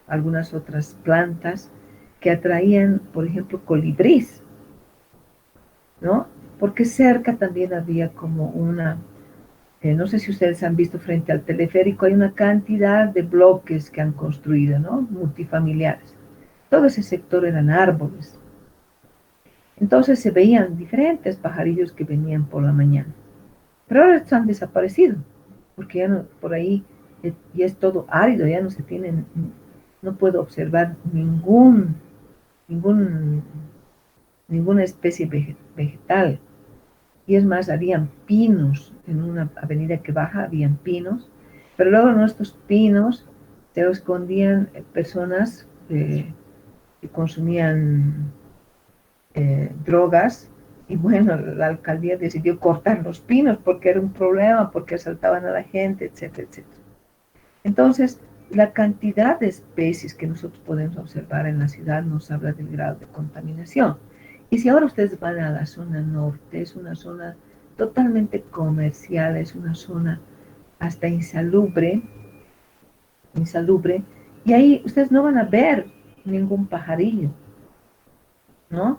algunas otras plantas que atraían, por ejemplo, colibrís, ¿no? Porque cerca también había como no sé si ustedes han visto frente al teleférico, hay una cantidad de bloques que han construido, ¿no? Multifamiliares. Todo ese sector eran árboles. Entonces se veían diferentes pajarillos que venían por la mañana. Pero ahora están desaparecidos, porque ya no, por ahí ya es todo árido, ya no se tienen, no puedo observar ningún, ninguna especie vegetal. Y es más, habían pinos, en una avenida que baja habían pinos, pero luego en estos pinos se escondían personas que consumían drogas, y bueno, la alcaldía decidió cortar los pinos porque era un problema, porque asaltaban a la gente, etcétera, etcétera. Entonces, la cantidad de especies que nosotros podemos observar en la ciudad nos habla del grado de contaminación. Y si ahora ustedes van a la zona norte, es una zona totalmente comercial, es una zona hasta insalubre, y ahí ustedes no van a ver ningún pajarillo, ¿no?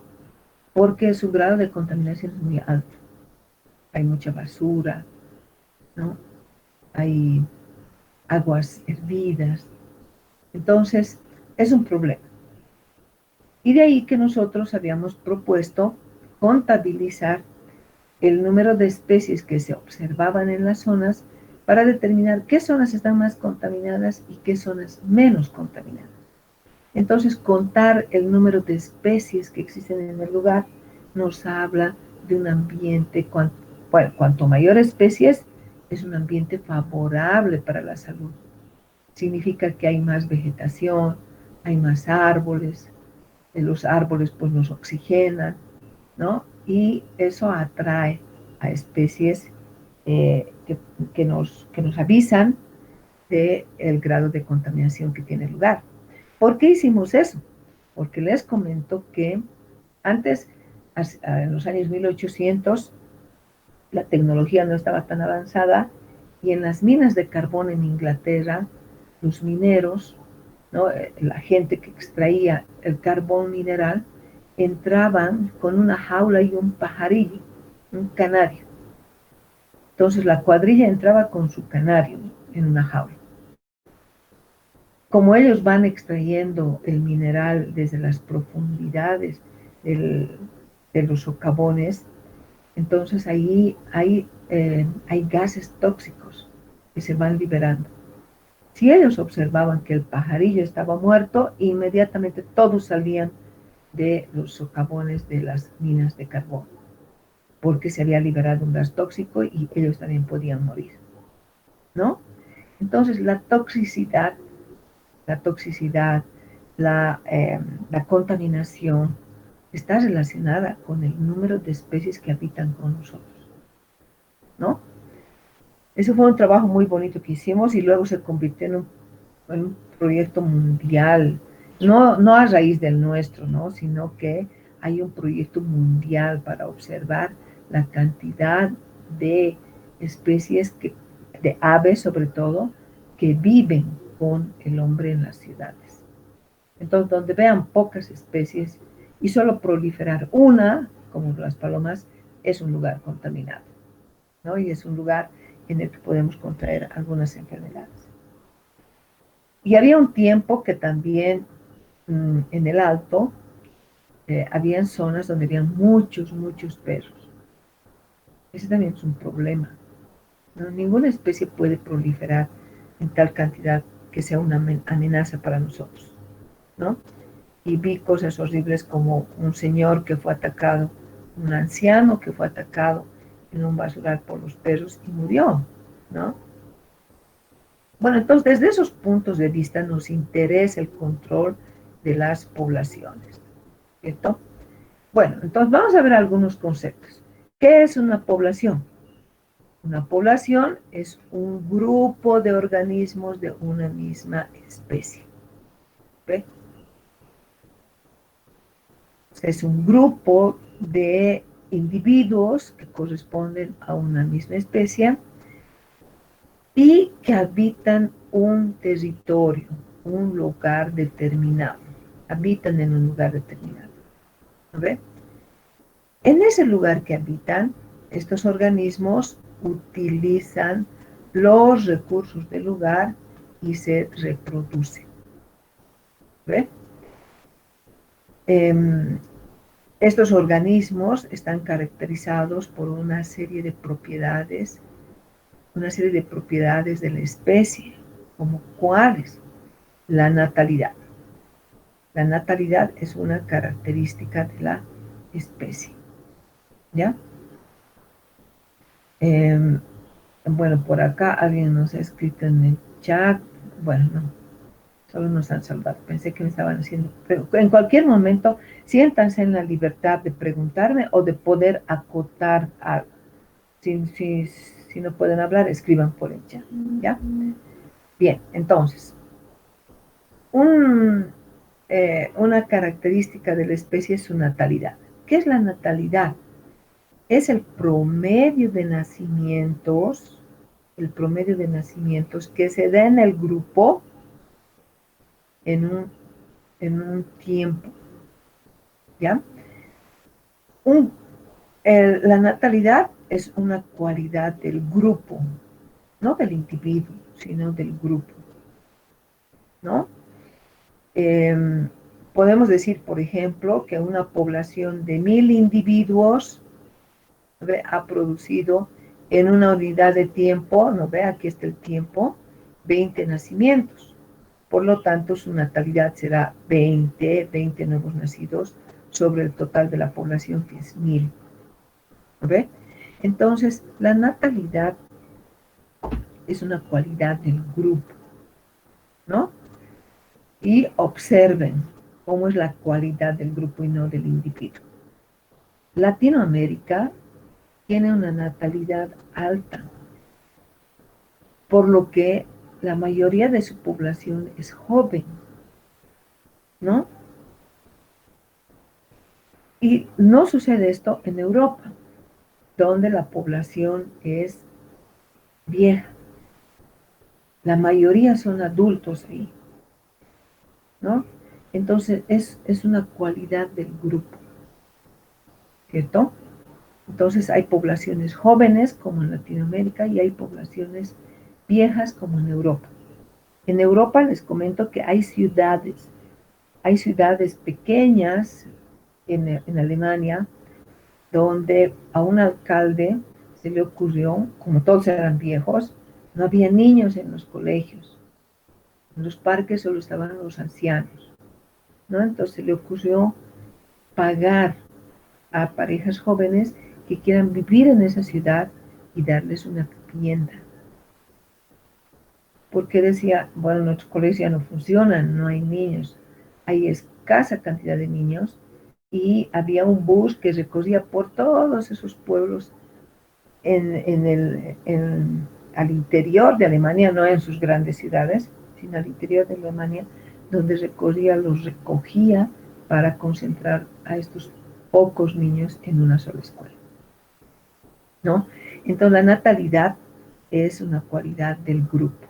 Porque su grado de contaminación es muy alto. Hay mucha basura, ¿no? Hay aguas hervidas. Entonces, es un problema. Y de ahí que nosotros habíamos propuesto contabilizar el número de especies que se observaban en las zonas para determinar qué zonas están más contaminadas y qué zonas menos contaminadas. Entonces, contar el número de especies que existen en el lugar nos habla de un ambiente, bueno, cuanto mayor especies, es un ambiente favorable para la salud. Significa que hay más vegetación, hay más árboles, los árboles pues nos oxigenan, ¿no? Y eso atrae a especies que nos avisan del grado de contaminación que tiene lugar. ¿Por qué hicimos eso? Porque les comento que antes, en los años 1800, la tecnología no estaba tan avanzada y en las minas de carbón en Inglaterra, los mineros, ¿no? La gente que extraía el carbón mineral, entraban con una jaula y un pajarillo, un canario. Entonces la cuadrilla entraba con su canario en una jaula. Como ellos van extrayendo el mineral desde las profundidades del, de los socavones, entonces ahí hay gases tóxicos que se van liberando. Si ellos observaban que el pajarillo estaba muerto, inmediatamente todos salían de los socavones de las minas de carbón, porque se había liberado un gas tóxico y ellos también podían morir, ¿no? Entonces la toxicidad, la contaminación está relacionada con el número de especies que habitan con nosotros, ¿no? Ese fue un trabajo muy bonito que hicimos y luego se convirtió en un proyecto mundial, no a raíz del nuestro, ¿no? Sino que hay un proyecto mundial para observar la cantidad de especies, de aves sobre todo, que viven con el hombre en las ciudades. Entonces, donde vean pocas especies y solo proliferar una, como las palomas, es un lugar contaminado, ¿no? Y es un lugar en el que podemos contraer algunas enfermedades. Y había un tiempo que también en el Alto habían zonas donde habían muchos, muchos perros. Ese también es un problema, ¿no? Ninguna especie puede proliferar en tal cantidad que sea una amenaza para nosotros, ¿no? Y vi cosas horribles como un señor que fue atacado, un anciano que fue atacado en un basural por los perros y murió, ¿no? Bueno, entonces desde esos puntos de vista nos interesa el control de las poblaciones, ¿cierto? Bueno, entonces vamos a ver algunos conceptos. ¿Qué es una población? Una población es un grupo de organismos de una misma especie. ¿Okay? Es un grupo de individuos que corresponden a una misma especie y que habitan un territorio, un lugar determinado, habitan en un lugar determinado. ¿No? En ese lugar que habitan, estos organismos utilizan los recursos del lugar y se reproducen. ¿Ve? Estos organismos están caracterizados por una serie de propiedades de la especie, como cuáles. La natalidad. La natalidad es una característica de la especie. ¿Ya? Bueno, por acá alguien nos ha escrito en el chat. Bueno, no, solo nos han saludado. Pensé que me estaban haciendo. Pero en cualquier momento, siéntanse en la libertad de preguntarme o de poder acotar algo. Si no pueden hablar, escriban por el chat. ¿Ya? Bien, entonces, una característica de la especie es su natalidad. ¿Qué es la natalidad? Es el promedio de nacimientos que se da en el grupo en un tiempo, ¿ya? La natalidad es una cualidad del grupo, no del individuo, sino del grupo, ¿no? Podemos decir, por ejemplo, que una población de 1000 individuos ha producido en una unidad de tiempo, ¿no ve? Aquí está el tiempo, 20 nacimientos. Por lo tanto, su natalidad será 20 nuevos nacidos sobre el total de la población, que es 1000. ¿No ve? Entonces, la natalidad es una cualidad del grupo, ¿no? Y observen cómo es la cualidad del grupo y no del individuo. Latinoamérica tiene una natalidad alta, por lo que la mayoría de su población es joven, ¿no? Y no sucede esto en Europa, donde la población es vieja. La mayoría son adultos ahí, ¿no? Entonces es una cualidad del grupo, ¿cierto? Entonces hay poblaciones jóvenes como en Latinoamérica y hay poblaciones viejas como en Europa. En Europa les comento que hay ciudades pequeñas en Alemania donde a un alcalde se le ocurrió, como todos eran viejos, no había niños en los colegios, en los parques solo estaban los ancianos, ¿no? Entonces se le ocurrió pagar a parejas jóvenes que quieran vivir en esa ciudad y darles una vivienda. Porque decía, bueno, nuestros colegios ya no funcionan, no hay niños, hay escasa cantidad de niños y había un bus que recorría por todos esos pueblos al interior de Alemania, no en sus grandes ciudades, sino al interior de Alemania, donde los recogía para concentrar a estos pocos niños en una sola escuela, ¿no? Entonces la natalidad es una cualidad del grupo.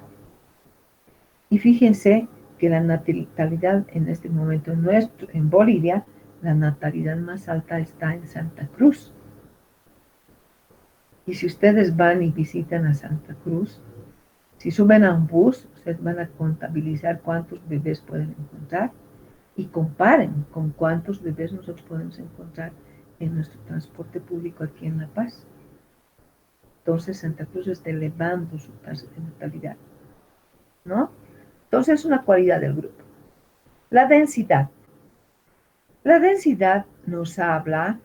Y fíjense que la natalidad en este momento en Bolivia, la natalidad más alta está en Santa Cruz. Y si ustedes van y visitan a Santa Cruz, si suben a un bus, ustedes van a contabilizar cuántos bebés pueden encontrar y comparen con cuántos bebés nosotros podemos encontrar en nuestro transporte público aquí en La Paz. Entonces Santa Cruz está elevando su tasa de natalidad, ¿no? Entonces es una cualidad del grupo. La densidad. La densidad nos habla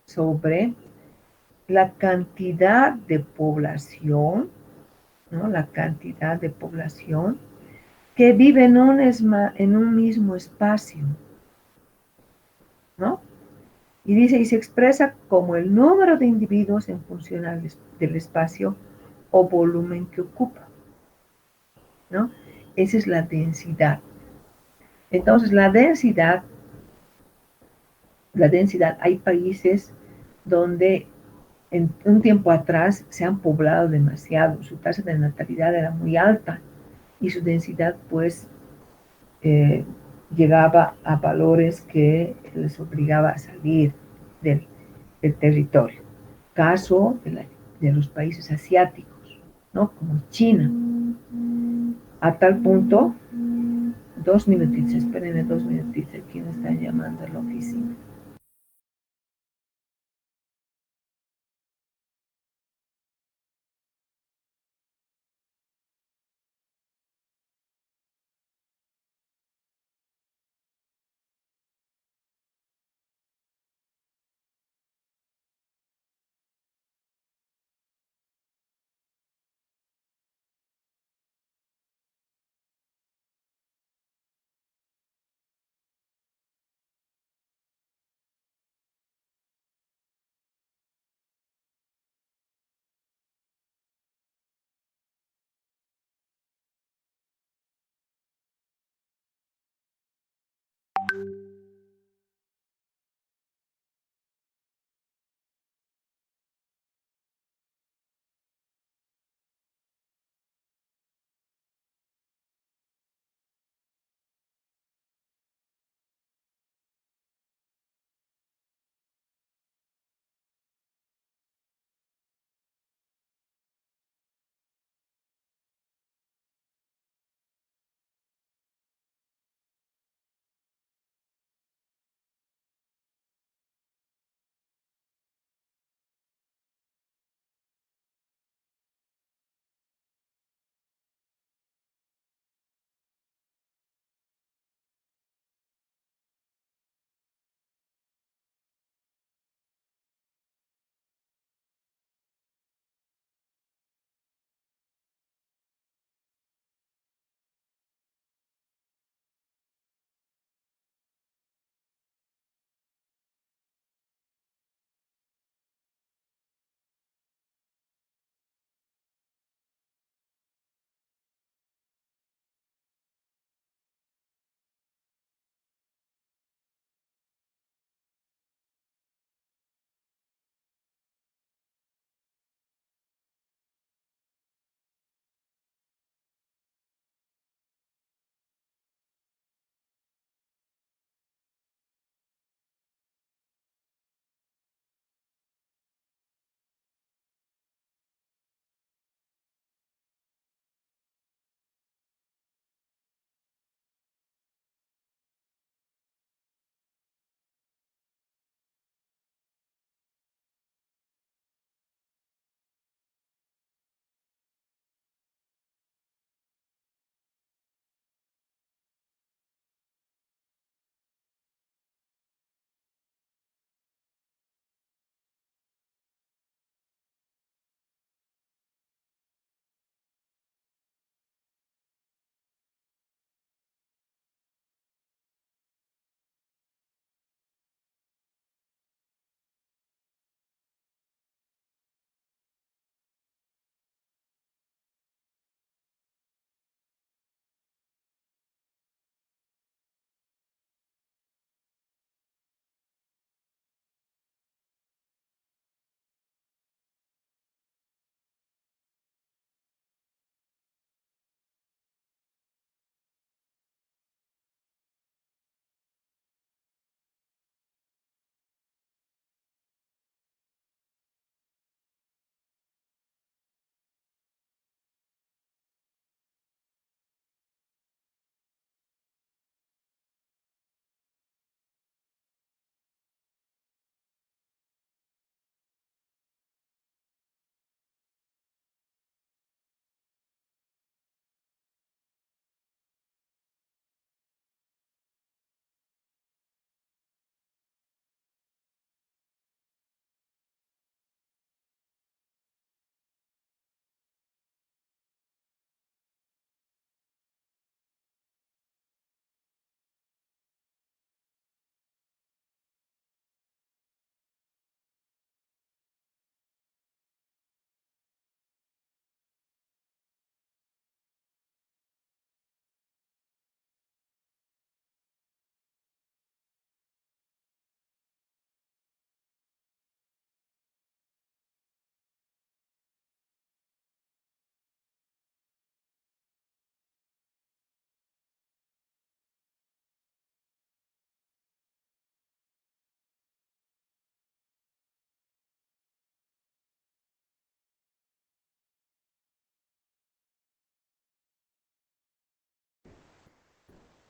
sobre la cantidad de población, ¿no? La cantidad de población que vive en un mismo espacio, ¿no? Y dice, y se expresa como el número de individuos en función del espacio o volumen que ocupa, ¿no? Esa es la densidad. Entonces, hay países donde en un tiempo atrás se han poblado demasiado, su tasa de natalidad era muy alta, y su densidad pues eh, llegaba a valores que les obligaba a salir del, del territorio. Caso de los países asiáticos, ¿no? Como China, a tal punto, 2 minutitos, espérenme 2 minutitos, aquí me están llamando a la oficina.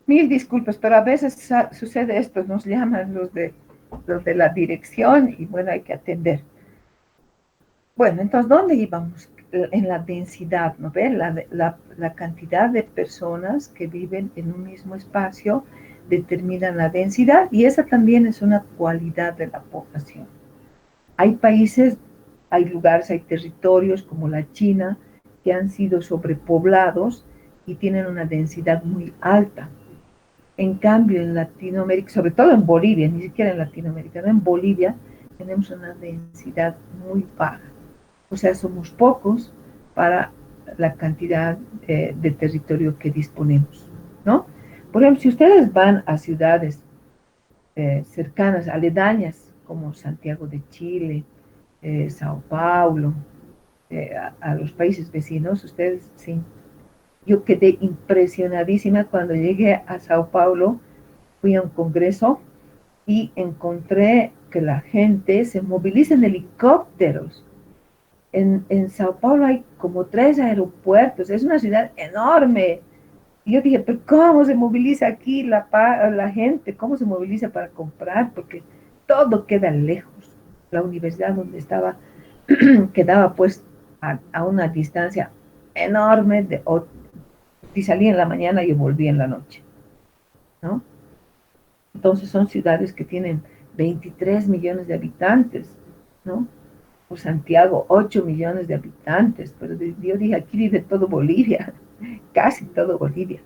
Mil disculpas, pero a veces sucede esto, nos llaman los de la dirección y bueno, hay que atender. Bueno, entonces, ¿dónde íbamos? En la densidad, ¿no ves? La cantidad de personas que viven en un mismo espacio determinan la densidad y esa también es una cualidad de la población. Hay países, hay lugares, hay territorios como la China que han sido sobrepoblados y tienen una densidad muy alta. En cambio, en Latinoamérica, sobre todo en Bolivia, ni siquiera en Latinoamérica, no, en Bolivia tenemos una densidad muy baja. O sea, somos pocos para la cantidad de territorio que disponemos, ¿no? Por ejemplo, si ustedes van a ciudades cercanas, aledañas, como Santiago de Chile, Sao Paulo, a los países vecinos, ustedes, sí, yo quedé impresionadísima cuando llegué a Sao Paulo, fui a un congreso y encontré que la gente se moviliza en helicópteros. En Sao Paulo hay como 3 aeropuertos, es una ciudad enorme. Y yo dije, pero ¿cómo se moviliza aquí la gente? ¿Cómo se moviliza para comprar? Porque todo queda lejos. La universidad donde estaba quedaba pues a una distancia enorme. Si salía en la mañana, yo volvía en la noche, ¿no? Entonces son ciudades que tienen 23 millones de habitantes, ¿no? O Santiago, 8 millones de habitantes, pero yo dije, aquí vive todo Bolivia, casi todo Bolivia.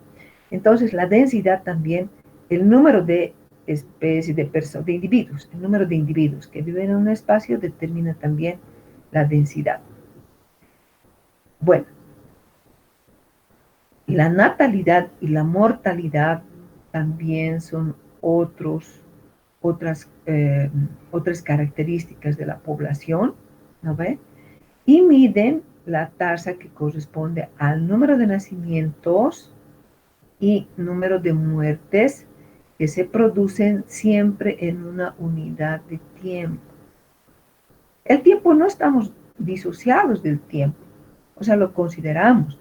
Entonces la densidad también, el número de especies, de individuos, el número de individuos que viven en un espacio determina también la densidad. Bueno, la natalidad y la mortalidad también son otras, otras características de la población, ¿no ve? Y miden la tasa que corresponde al número de nacimientos y número de muertes que se producen siempre en una unidad de tiempo. El tiempo no estamos disociados del tiempo, o sea, lo consideramos,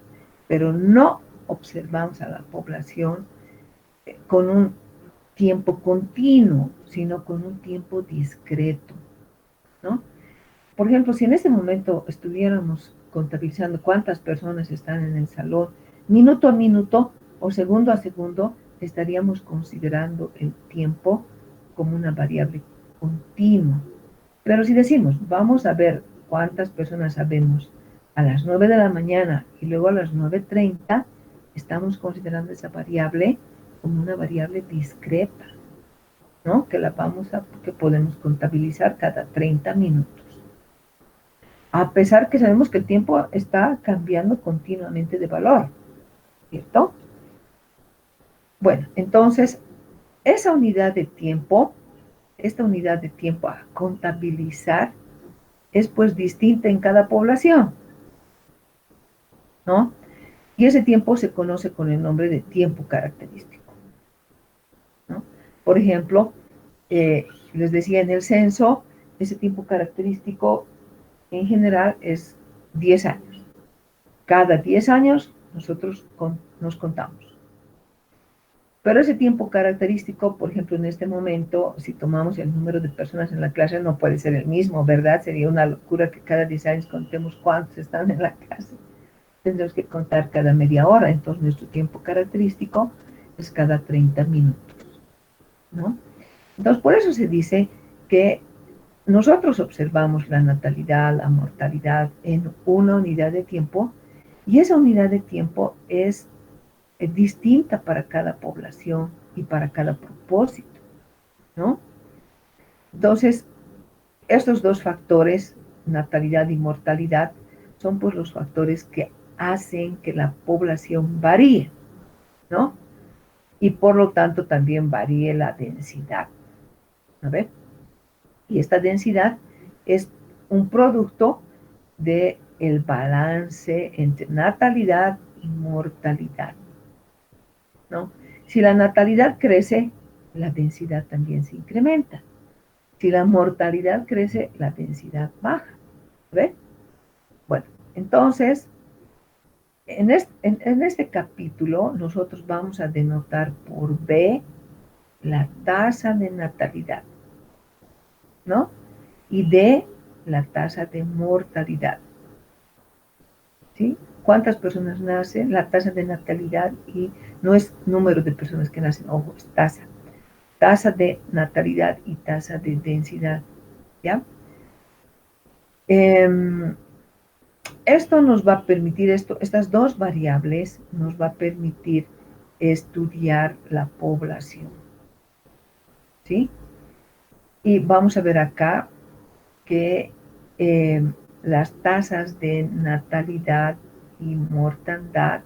pero no observamos a la población con un tiempo continuo, sino con un tiempo discreto, ¿no? Por ejemplo, si en este momento estuviéramos contabilizando cuántas personas están en el salón, minuto a minuto o segundo a segundo, estaríamos considerando el tiempo como una variable continua. Pero si decimos, vamos a ver cuántas personas sabemos a las 9 de la mañana y luego a las 9:30, estamos considerando esa variable como una variable discreta, ¿no? Que podemos contabilizar cada 30 minutos. A pesar que sabemos que el tiempo está cambiando continuamente de valor, ¿cierto? Bueno, entonces, esa unidad de tiempo, esta unidad de tiempo a contabilizar es pues distinta en cada población, ¿no? Y ese tiempo se conoce con el nombre de tiempo característico, ¿no? Por ejemplo, les decía en el censo, ese tiempo característico en general es 10 años. Cada 10 años nosotros nos contamos. Pero ese tiempo característico, por ejemplo, en este momento, si tomamos el número de personas en la clase, no puede ser el mismo, ¿verdad? Sería una locura que cada 10 años contemos cuántos están en la clase. Tendremos que contar cada media hora, entonces nuestro tiempo característico es cada 30 minutos, ¿no? Entonces, por eso se dice que nosotros observamos la natalidad, la mortalidad en una unidad de tiempo y esa unidad de tiempo es distinta para cada población y para cada propósito, ¿no? Entonces, estos dos factores, natalidad y mortalidad, son pues los factores que hacen que la población varíe, ¿no? Y por lo tanto también varíe la densidad, ¿no ve? Y esta densidad es un producto de el balance entre natalidad y mortalidad, ¿no? Si la natalidad crece, la densidad también se incrementa. Si la mortalidad crece, la densidad baja. ¿Ve? Bueno, entonces, En este capítulo nosotros vamos a denotar por B la tasa de natalidad, ¿no? Y D la tasa de mortalidad, ¿sí? ¿Cuántas personas nacen? La tasa de natalidad, y no es número de personas que nacen, ojo, es tasa. Tasa de natalidad y tasa de densidad, ¿ya? Esto nos va a permitir, estas dos variables nos va a permitir estudiar la población, ¿sí? Y vamos a ver acá que las tasas de natalidad y mortandad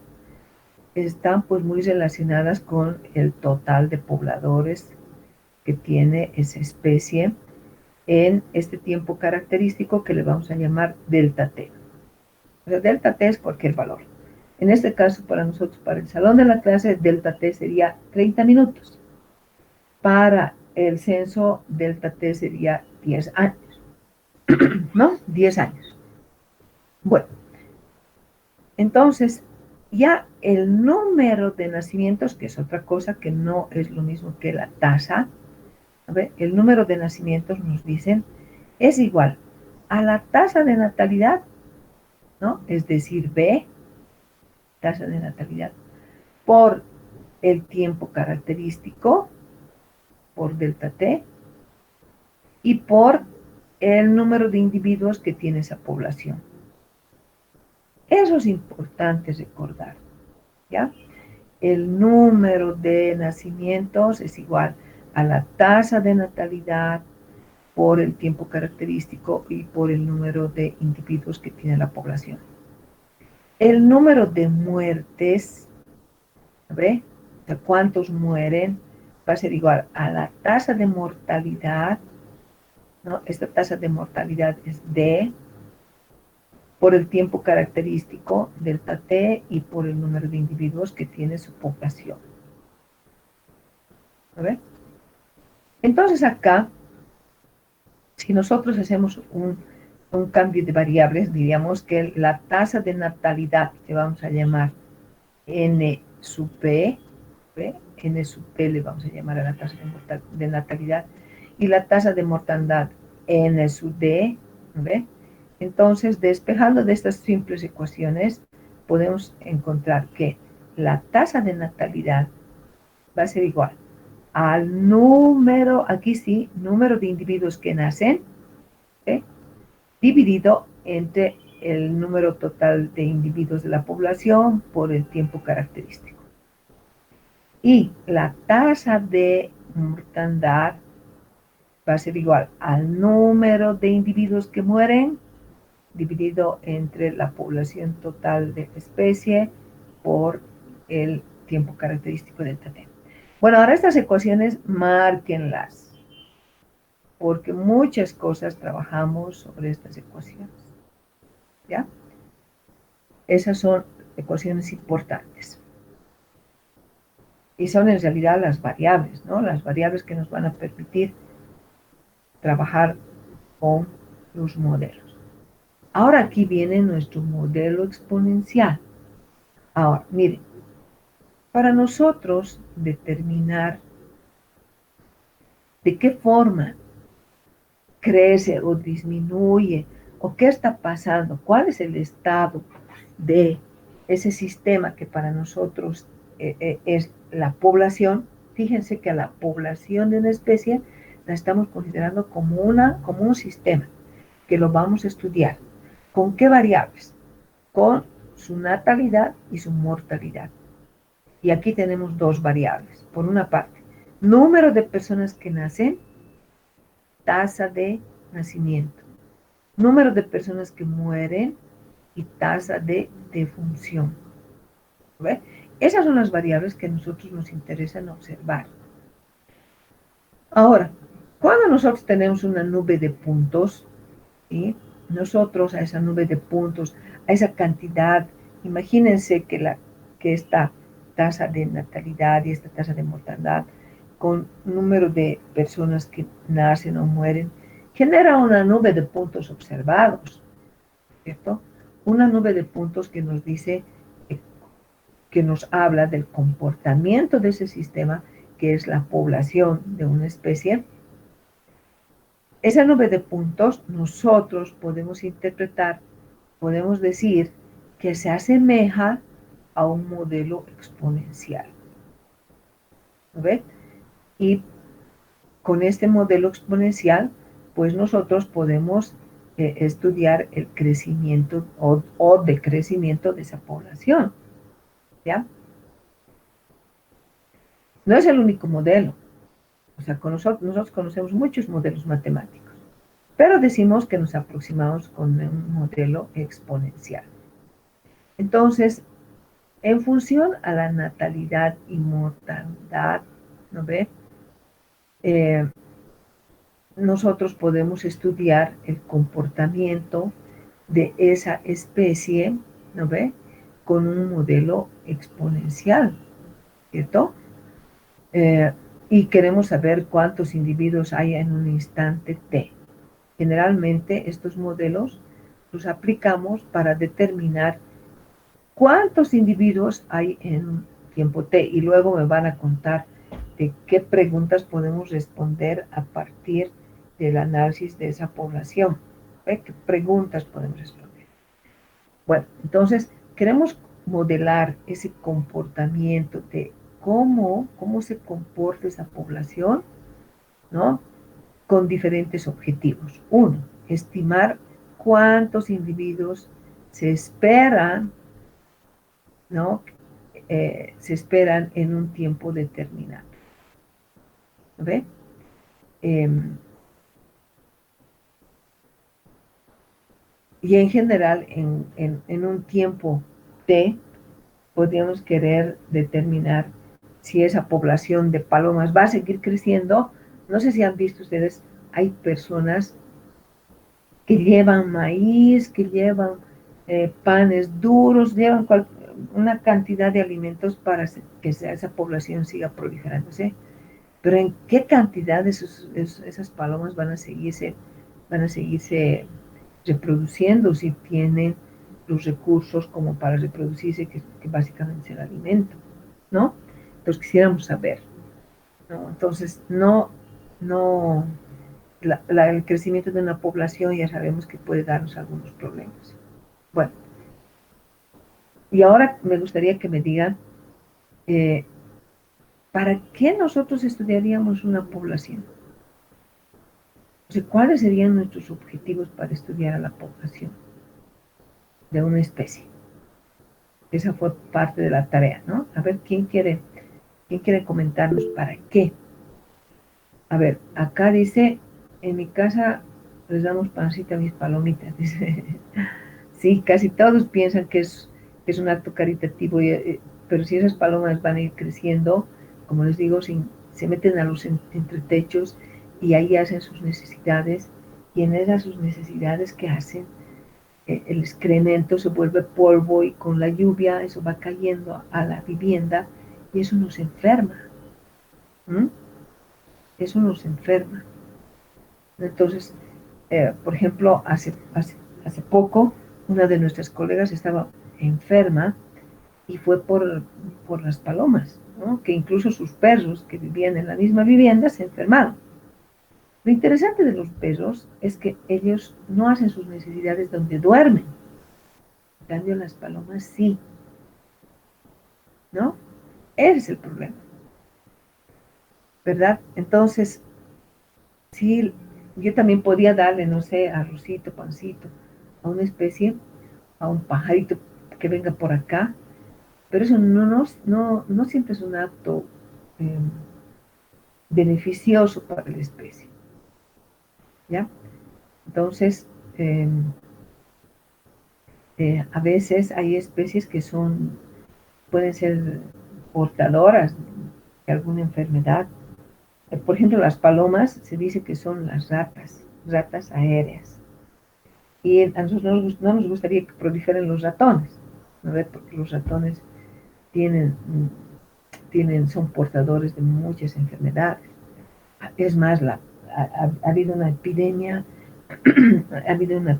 están pues muy relacionadas con el total de pobladores que tiene esa especie en este tiempo característico que le vamos a llamar delta T. O sea, delta T es cualquier valor. En este caso, para nosotros, para el salón de la clase, delta T sería 30 minutos. Para el censo, delta T sería 10 años, ¿no? 10 años. Bueno, entonces, ya el número de nacimientos, que es otra cosa que no es lo mismo que la tasa, a ver, el número de nacimientos nos dicen es igual a la tasa de natalidad, ¿no? Es decir, B, tasa de natalidad, por el tiempo característico, por delta T, y por el número de individuos que tiene esa población. Eso es importante recordar, ¿ya? El número de nacimientos es igual a la tasa de natalidad por el tiempo característico y por el número de individuos que tiene la población. El número de muertes, ¿ve? O sea, cuántos mueren, va a ser igual a la tasa de mortalidad, ¿no? Esta tasa de mortalidad es D por el tiempo característico, delta T, y por el número de individuos que tiene su población. ¿Ve? Entonces acá, si nosotros hacemos un cambio de variables, diríamos que la tasa de natalidad, que vamos a llamar N sub P, ¿ve? N sub P le vamos a llamar a la tasa de natalidad, y la tasa de mortandad N sub D, ¿ve? Entonces, despejando de estas simples ecuaciones, podemos encontrar que la tasa de natalidad va a ser igual al número, aquí sí, número de individuos que nacen, ¿eh? Dividido entre el número total de individuos de la población por el tiempo característico. Y la tasa de mortandad va a ser igual al número de individuos que mueren dividido entre la población total de la especie por el tiempo característico del T. Bueno, ahora estas ecuaciones márquenlas, porque muchas cosas trabajamos sobre estas ecuaciones, ¿ya? Esas son ecuaciones importantes. Y son en realidad las variables, ¿no? Las variables que nos van a permitir trabajar con los modelos. Ahora aquí viene nuestro modelo exponencial. Ahora, miren, para nosotros determinar de qué forma crece o disminuye o qué está pasando, cuál es el estado de ese sistema que para nosotros es la población, fíjense que a la población de una especie la estamos considerando como un sistema que lo vamos a estudiar. ¿Con qué variables? Con su natalidad y su mortalidad. Y aquí tenemos dos variables. Por una parte, número de personas que nacen, tasa de nacimiento. Número de personas que mueren y tasa de defunción. ¿Ve? Esas son las variables que a nosotros nos interesan observar. Ahora, cuando nosotros tenemos una nube de puntos, ¿sí? Nosotros a esa nube de puntos, a esa cantidad, imagínense que esta tasa de natalidad y esta tasa de mortalidad con número de personas que nacen o mueren, genera una nube de puntos observados, ¿cierto? Una nube de puntos que nos dice que nos habla del comportamiento de ese sistema, que es la población de una especie. Esa nube de puntos nosotros podemos interpretar, podemos decir que se asemeja a un modelo exponencial. ¿No ve? Y con este modelo exponencial, pues nosotros podemos estudiar el crecimiento o decrecimiento de esa población. ¿Ya? No es el único modelo. O sea, nosotros conocemos muchos modelos matemáticos, pero decimos que nos aproximamos con un modelo exponencial. Entonces, en función a la natalidad y mortalidad, ¿no ve? Nosotros podemos estudiar el comportamiento de esa especie, ¿no ve? Con un modelo exponencial, ¿cierto? Y queremos saber cuántos individuos hay en un instante t. Generalmente estos modelos los aplicamos para determinar cuántos individuos hay en un tiempo t, y luego me van a contar de qué preguntas podemos responder a partir del análisis de esa población. ¿Qué preguntas podemos responder? Bueno, entonces queremos modelar ese comportamiento de cómo se comporta esa población, ¿no? Con diferentes objetivos. Uno, estimar cuántos individuos se esperan, ¿no? Se esperan en un tiempo determinado. ¿Ve? Y en general, en un tiempo T, podríamos querer determinar si esa población de palomas va a seguir creciendo. No sé si han visto ustedes, hay personas que llevan maíz, que llevan panes duros, llevan una cantidad de alimentos para que esa población siga proliferándose. Pero ¿en qué cantidad esas palomas van a seguirse reproduciendo si tienen los recursos como para reproducirse, que básicamente es el alimento, ¿no? Entonces quisiéramos saber, ¿no? Entonces, el crecimiento de una población ya sabemos que puede darnos algunos problemas. Bueno, y ahora me gustaría que me digan, ¿para qué nosotros estudiaríamos una población? O sea, ¿cuáles serían nuestros objetivos para estudiar a la población de una especie? Esa fue parte de la tarea, ¿no? A ver, ¿quién quiere comentarnos para qué? A ver, acá dice, en mi casa les damos pancita a mis palomitas, dice. Sí, casi todos piensan que es un acto caritativo, pero si esas palomas van a ir creciendo, como les digo, se meten a los entretechos y ahí hacen sus necesidades, y en esas sus necesidades que hacen, el excremento se vuelve polvo, y con la lluvia eso va cayendo a la vivienda y eso nos enferma. ¿Mm? Eso nos enferma. Entonces, por ejemplo, hace poco una de nuestras colegas estaba enferma y fue por las palomas, ¿no? Que incluso sus perros que vivían en la misma vivienda se enfermaron. Lo interesante de los perros es que ellos no hacen sus necesidades donde duermen. En cambio, las palomas sí, ¿no? Ese es el problema, ¿verdad? Entonces, sí, yo también podía darle, no sé, arrocito, pancito, a una especie, a un pajarito que venga por acá, pero eso no siempre es un acto eh, beneficioso para la especie, ¿ya? Entonces, a veces hay especies que pueden ser portadoras de alguna enfermedad. Por ejemplo, las palomas se dice que son las ratas aéreas. Y a nosotros no nos gustaría que proliferen los ratones, ¿no? Porque los ratones son portadores de muchas enfermedades. Es más, ha habido una epidemia, ha habido una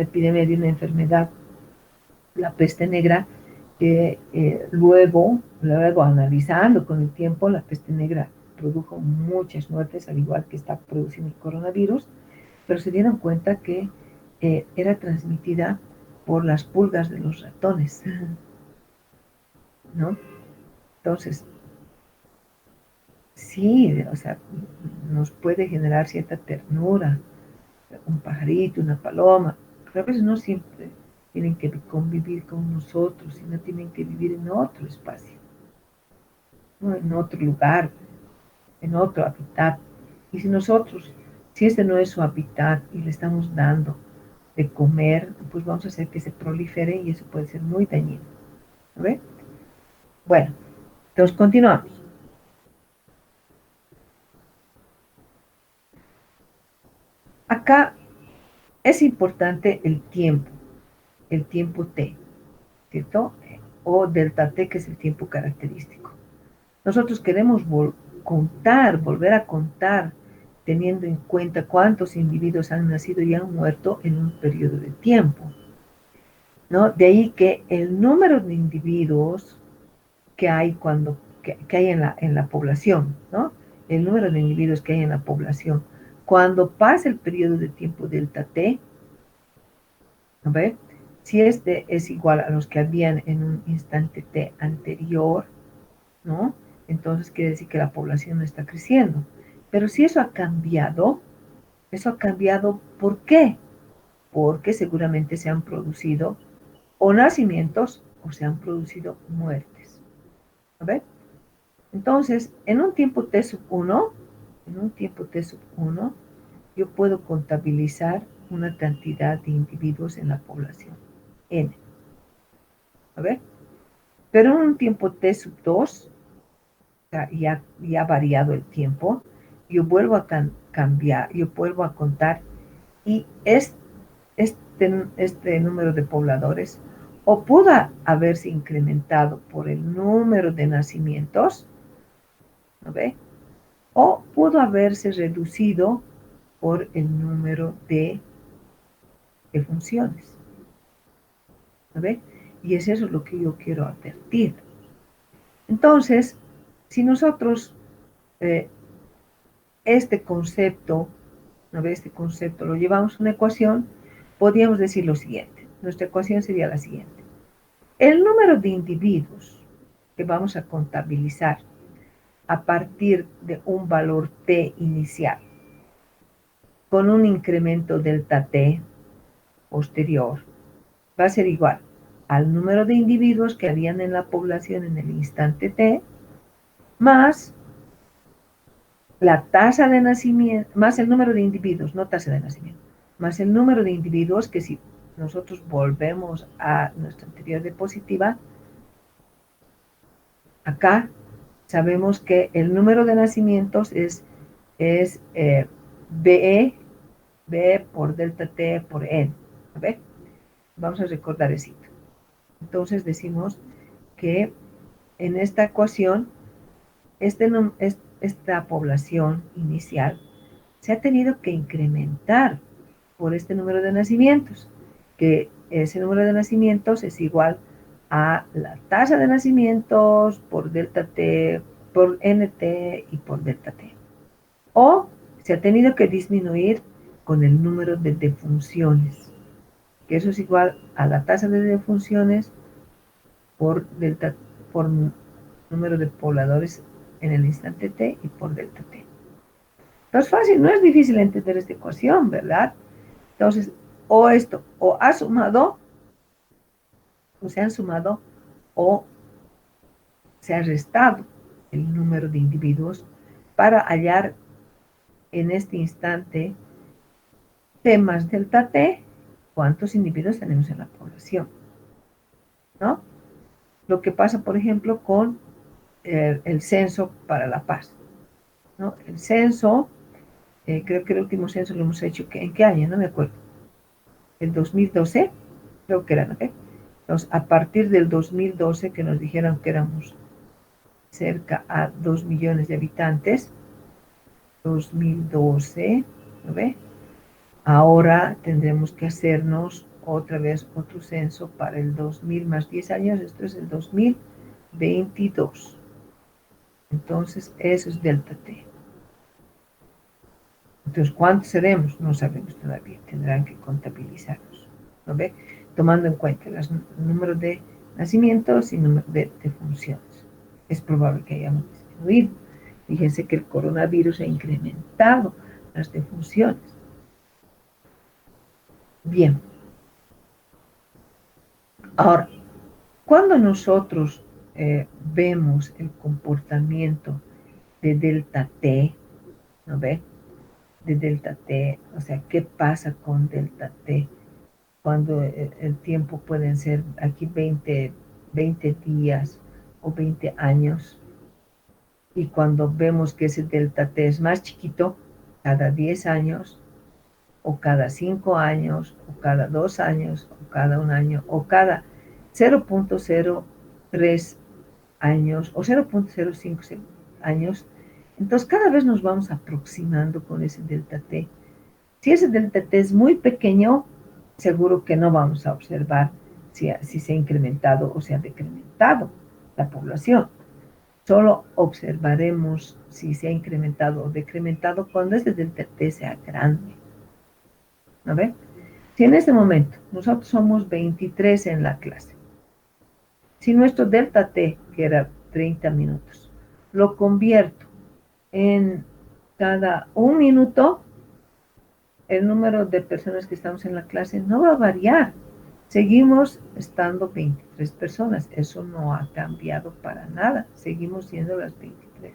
epidemia de una enfermedad, la peste negra, que luego analizando con el tiempo, la peste negra produjo muchas muertes, al igual que está produciendo el coronavirus, pero se dieron cuenta que era transmitida por las pulgas de los ratones, ¿no? Entonces, sí, o sea, nos puede generar cierta ternura, un pajarito, una paloma, pero a veces no siempre tienen que convivir con nosotros, sino tienen que vivir en otro espacio, ¿no? En otro lugar, en otro hábitat. Y si este no es su hábitat y le estamos dando de comer, pues vamos a hacer que se prolifere y eso puede ser muy dañino. ¿Ve? Bueno, entonces continuamos. Acá es importante el tiempo T, ¿cierto? O delta T, que es el tiempo característico. Nosotros queremos volver a contar, teniendo en cuenta cuántos individuos han nacido y han muerto en un periodo de tiempo, ¿no? De ahí que el número de individuos que hay que hay en la población, ¿no? El número de individuos que hay en la población. Cuando pasa el periodo de tiempo delta T, ¿no ve? Si este es igual a los que habían en un instante T anterior, ¿no? Entonces quiere decir que la población no está creciendo. Pero si eso ha cambiado, ¿por qué? Porque seguramente se han producido o nacimientos o se han producido muertes. ¿No? Entonces, en un tiempo T sub 1, yo puedo contabilizar una cantidad de individuos en la población, N. ¿A ver? Pero en un tiempo T sub 2, ya ha variado el tiempo, yo vuelvo a cambiar, yo vuelvo a contar y este número de pobladores o pudo haberse incrementado por el número de nacimientos, ¿no ve? O pudo haberse reducido por el número de funciones. ¿No ve? Y es eso lo que yo quiero advertir. Entonces, si nosotros eh, este concepto, ¿no ve? Este concepto lo llevamos a una ecuación, podríamos decir lo siguiente. Nuestra ecuación sería la siguiente. El número de individuos que vamos a contabilizar a partir de un valor T inicial con un incremento delta T posterior va a ser igual al número de individuos que habían en la población en el instante T más la tasa de nacimiento, más el número de individuos, no tasa de nacimiento, más el número de individuos que si nosotros volvemos a nuestra anterior diapositiva, acá sabemos que el número de nacimientos es BE por delta T por N. A ver, vamos a recordar eso. Entonces decimos que en esta ecuación, esta población inicial se ha tenido que incrementar por este número de nacimientos, que ese número de nacimientos es igual a la tasa de nacimientos por delta T, por NT y por delta T. O se ha tenido que disminuir con el número de defunciones, que eso es igual a la tasa de defunciones por número de pobladores en el instante T y por delta T. No es fácil, no es difícil entender esta ecuación, ¿verdad? Entonces, o ha sumado, o se han sumado, o se ha restado el número de individuos para hallar en este instante T más delta T, cuántos individuos tenemos en la población, ¿no? Lo que pasa, por ejemplo, con el censo para la paz, ¿no? El censo, creo que el último censo lo hemos hecho, ¿en qué año? No me acuerdo. El 2012, creo que era, ¿no? Entonces, a partir del 2012, que nos dijeron que éramos cerca a 2 millones de habitantes, 2012, ¿no ve? Ahora tendremos que hacernos otra vez otro censo para el 2000 más 10 años, esto es el 2022. Entonces, eso es delta T. Entonces, ¿cuántos seremos? No sabemos todavía, tendrán que contabilizarlos, ¿no ve? Tomando en cuenta el número de nacimientos y número de defunciones. Es probable que hayamos disminuido. Fíjense que el coronavirus ha incrementado las defunciones. Bien. Ahora, cuando nosotros vemos el comportamiento de delta T, ¿no ve? De delta T, o sea, ¿qué pasa con delta T? Cuando el tiempo pueden ser aquí 20 días o 20 años, y cuando vemos que ese delta T es más chiquito, cada 10 años, o cada 5 años, o cada 2 años, o cada un año, o cada 0.03 años, o 0.05 años, entonces cada vez nos vamos aproximando con ese delta T. Si ese delta T es muy pequeño, seguro que no vamos a observar si se ha incrementado o se ha decrementado la población. Solo observaremos si se ha incrementado o decrementado cuando ese delta T sea grande. ¿No ve? Si en este momento nosotros somos 23 en la clase, si nuestro delta T, que era 30 minutos, lo convierto en cada un minuto, el número de personas que estamos en la clase no va a variar. Seguimos estando 23 personas. Eso no ha cambiado para nada. Seguimos siendo las 23.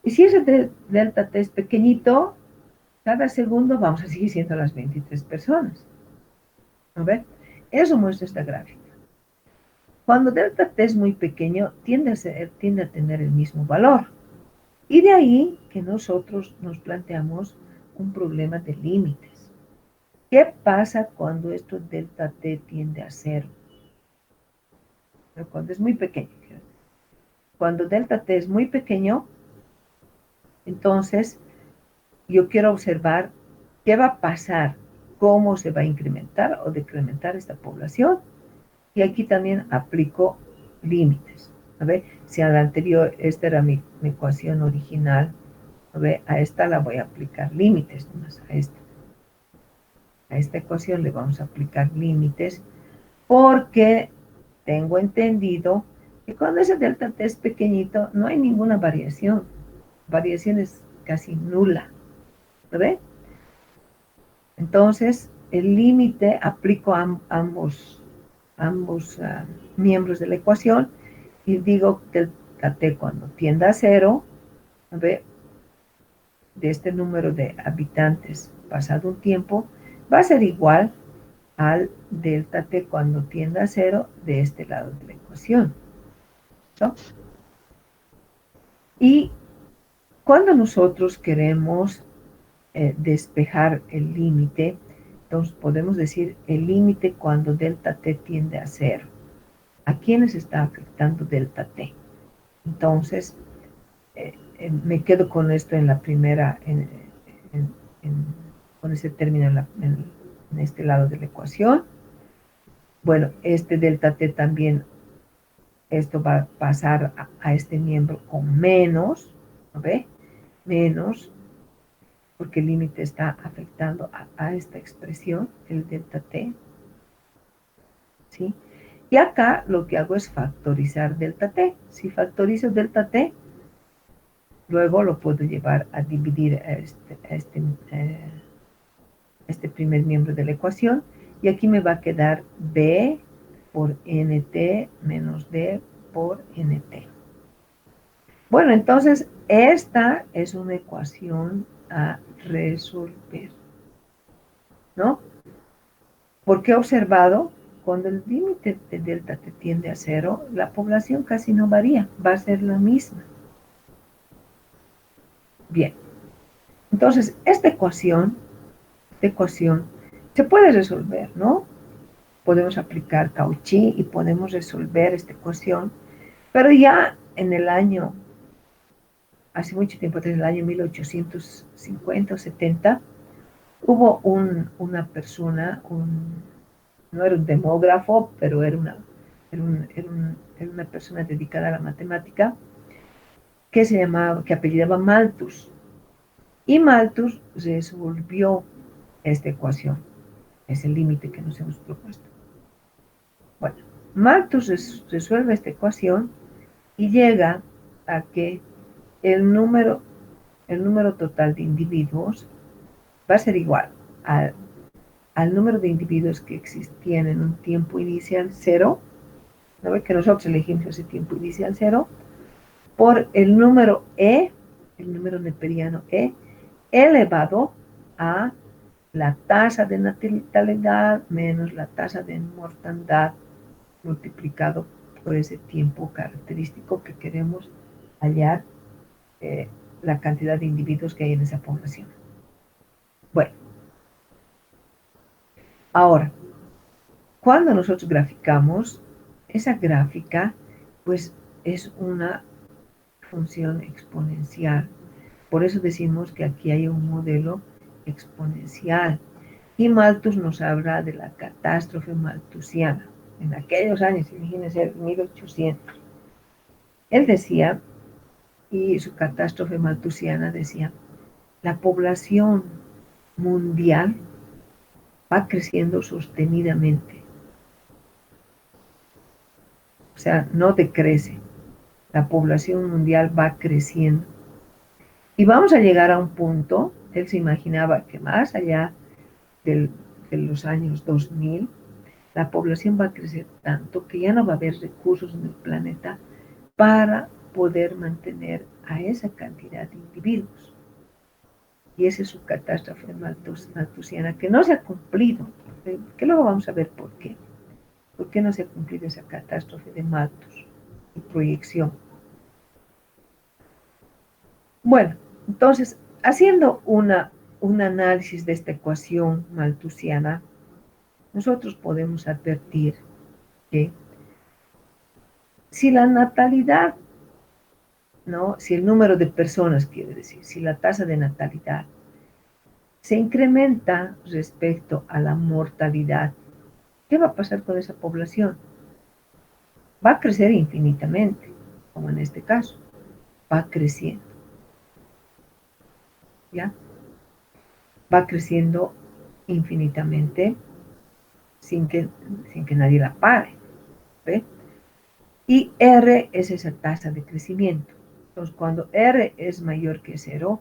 Y si ese delta T es pequeñito, cada segundo vamos a seguir siendo las 23 personas. ¿No ve? Eso muestra esta gráfica. Cuando delta T es muy pequeño, tiende a tener el mismo valor. Y de ahí que nosotros nos planteamos un problema de límites. ¿Qué pasa cuando esto delta T tiende a cero? Pero cuando es muy pequeño. Cuando delta T es muy pequeño, entonces yo quiero observar qué va a pasar, cómo se va a incrementar o decrementar esta población. Y aquí también aplico límites. A ver, si a la anterior, esta era mi ecuación original, a ver, a esta la voy a aplicar límites nomás, a esta ecuación le vamos a aplicar límites porque tengo entendido que cuando ese delta T es pequeñito no hay ninguna variación. Variación es casi nula. ¿Lo ve? Entonces, el límite aplico a ambos miembros de la ecuación y digo que delta T cuando tienda a cero, ¿ve? De este número de habitantes pasado un tiempo, va a ser igual al delta T cuando tienda a cero de este lado de la ecuación. ¿No? Y cuando nosotros queremos despejar el límite, entonces podemos decir el límite cuando delta T tiende a cero. ¿A quiénes está afectando delta T? Entonces, me quedo con esto en la primera, con ese término en este lado de la ecuación. Bueno, este delta T también, esto va a pasar a este miembro con menos, ¿no ve? Menos, porque el límite está afectando a esta expresión, el delta T, ¿sí? Y acá lo que hago es factorizar delta T. Si factorizo delta T, luego lo puedo llevar a dividir este primer miembro de la ecuación, y aquí me va a quedar B por NT menos D por NT. Bueno, entonces esta es una ecuación a resolver, ¿no? Porque he observado, cuando el límite de delta T tiende a cero, la población casi no varía, va a ser la misma. Bien, entonces esta ecuación se puede resolver, ¿no? Podemos aplicar Cauchy y podemos resolver esta ecuación, pero ya en el año, hace mucho tiempo, desde el año 1850 o 70, Hubo una persona, no era un demógrafo, pero era una persona dedicada a la matemática, que apellidaba Malthus. Y Malthus resolvió esta ecuación, es el límite que nos hemos propuesto. Bueno, Malthus resuelve esta ecuación y llega a que el número, el número total de individuos va a ser igual al número de individuos que existían en un tiempo inicial cero, ¿no ve? Que nosotros elegimos ese tiempo inicial cero, por el número E, el número neperiano E, elevado a la tasa de natalidad menos la tasa de mortandad multiplicado por ese tiempo característico que queremos hallar, la cantidad de individuos que hay en esa población. Bueno, ahora, cuando nosotros graficamos, esa gráfica pues es una función exponencial. Por eso decimos que aquí hay un modelo exponencial. Y Malthus nos habla de la catástrofe malthusiana. En aquellos años, imagínense, 1800. Él decía, y su catástrofe malthusiana decía, la población mundial va creciendo sostenidamente. O sea, no decrece. La población mundial va creciendo. Y vamos a llegar a un punto, él se imaginaba que más allá del, de los años 2000, la población va a crecer tanto que ya no va a haber recursos en el planeta para poder mantener a esa cantidad de individuos. Y esa es su catástrofe malthusiana, que no se ha cumplido, que luego vamos a ver por qué. ¿Por qué no se ha cumplido esa catástrofe de Malthus y proyección? Bueno, entonces, haciendo un análisis de esta ecuación malthusiana, nosotros podemos advertir que si la natalidad, ¿no? Si el número de personas, quiere decir, si la tasa de natalidad se incrementa respecto a la mortalidad, ¿qué va a pasar con esa población? Va a crecer infinitamente, como en este caso, va creciendo, ¿ya? Va creciendo infinitamente sin que, sin que nadie la pare, ¿ve? Y R es esa tasa de crecimiento. Entonces, cuando R es mayor que cero,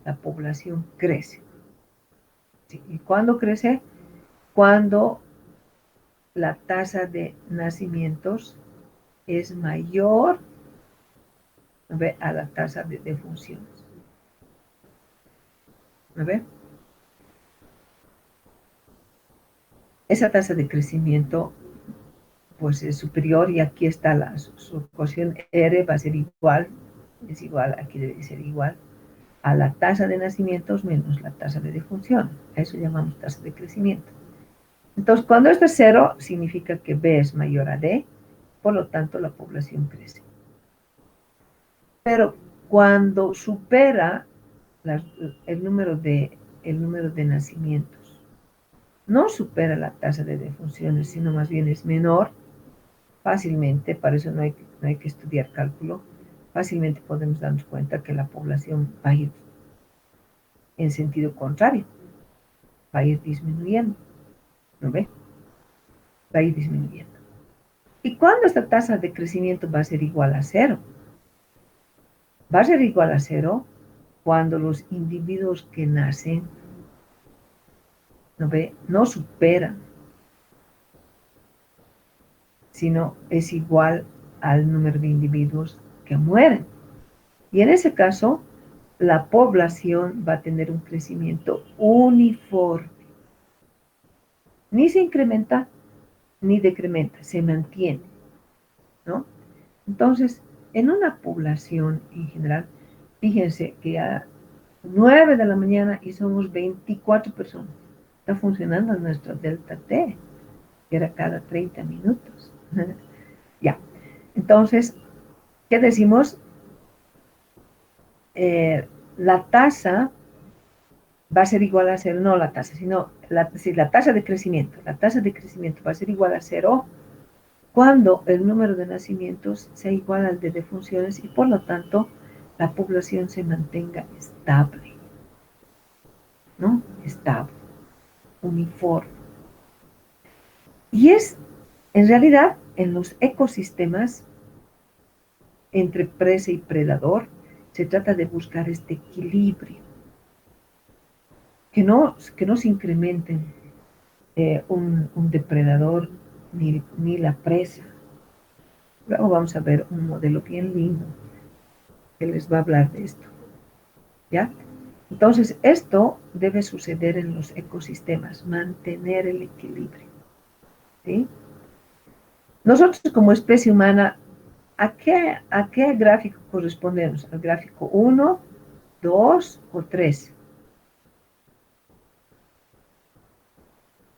la población crece. ¿Sí? ¿Y cuándo crece? Cuando la tasa de nacimientos es mayor, ¿ve? A la tasa de defunciones. ¿Ve? Esa tasa de crecimiento pues es superior y aquí está su ecuación R va a ser igual, es igual, aquí debe ser igual a la tasa de nacimientos menos la tasa de defunción. A eso llamamos tasa de crecimiento. Entonces, cuando esto es cero, significa que B es mayor a D, por lo tanto la población crece. Pero cuando supera la, el, número el número de nacimientos, no supera la tasa de defunciones, sino más bien es menor, fácilmente, para eso no hay que estudiar cálculo, fácilmente podemos darnos cuenta que la población va a ir en sentido contrario, va a ir disminuyendo, ¿no ve? Va a ir disminuyendo. ¿Y cuándo esta tasa de crecimiento va a ser igual a cero? Va a ser igual a cero cuando los individuos que nacen, ¿no ve? No superan, sino es igual al número de individuos que mueren. Y en ese caso, la población va a tener un crecimiento uniforme. Ni se incrementa ni decrementa, se mantiene, ¿no? Entonces, en una población en general, fíjense que a 9 de la mañana y somos 24 personas. Está funcionando nuestro delta T, que era cada 30 minutos. Ya. Entonces, ¿qué decimos? La tasa va a ser igual a cero, no la tasa, sino si la tasa de crecimiento. La tasa de crecimiento va a ser igual a cero cuando el número de nacimientos sea igual al de defunciones y por lo tanto la población se mantenga estable, ¿no? Estable, uniforme. Y es, en realidad, en los ecosistemas entre presa y predador, se trata de buscar este equilibrio, que no se incrementen un depredador ni la presa. Luego vamos a ver un modelo bien lindo que les va a hablar de esto, ¿ya? Entonces, esto debe suceder en los ecosistemas, mantener el equilibrio, ¿sí? Nosotros como especie humana, ¿a qué gráfico correspondemos? ¿Al gráfico uno, 2 o 3?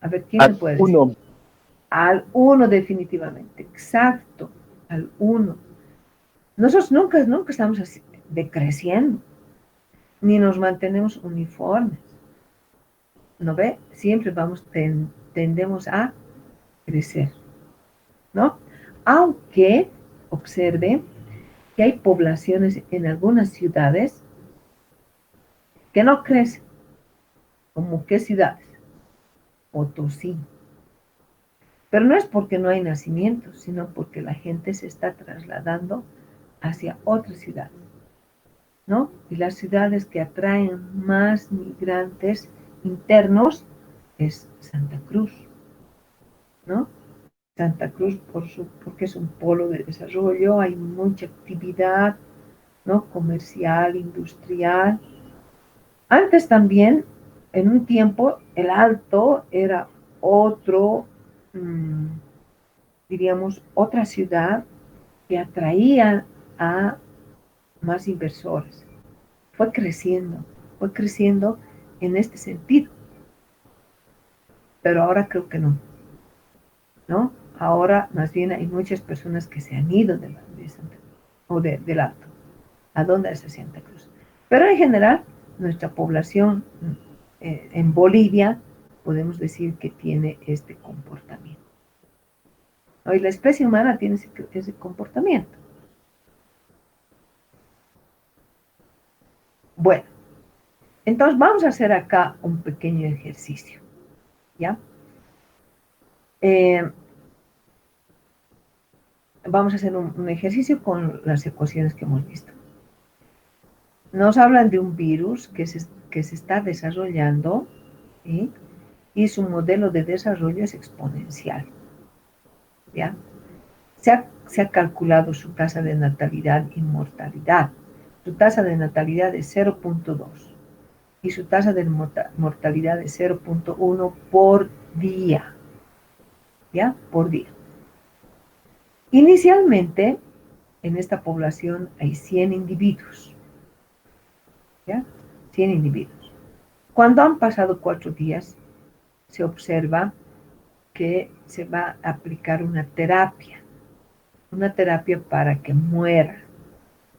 A ver, ¿quién me Al puede decir? uno. Al uno definitivamente, exacto, al uno. Nosotros nunca estamos así decreciendo, ni nos mantenemos uniformes, ¿no ve? Siempre tendemos a crecer, ¿no? Aunque observe que hay poblaciones en algunas ciudades que no crecen, como qué ciudades, Potosí. Pero no es porque no hay nacimientos, sino porque la gente se está trasladando hacia otras ciudades, ¿no? Y las ciudades que atraen más migrantes internos es Santa Cruz, ¿no? Santa Cruz porque es un polo de desarrollo, hay mucha actividad, ¿no? Comercial, industrial. Antes también, en un tiempo, el Alto era otro, mmm, diríamos, otra ciudad que atraía a más inversores. Fue creciendo en este sentido, pero ahora creo que no, ¿no? Ahora más bien hay muchas personas que se han ido de Santa Cruz, o del Alto. ¿A dónde es Santa Cruz? Pero en general, nuestra población en Bolivia, podemos decir que tiene este comportamiento. ¿No? Y la especie humana tiene ese comportamiento. Bueno, entonces vamos a hacer acá un pequeño ejercicio, ¿ya? Eh, Vamos a hacer un ejercicio con las ecuaciones que hemos visto. Nos hablan de un virus que se está desarrollando, ¿sí? Y su modelo de desarrollo es exponencial, ¿ya? Se ha calculado su tasa de natalidad y mortalidad. Su tasa de natalidad es 0.2 y su tasa de mortalidad es 0.1 por día, ¿ya? Por día. Inicialmente, en esta población hay 100 individuos, ¿ya? 100 individuos. Cuando han pasado 4 días, se observa que se va a aplicar una terapia para que muera,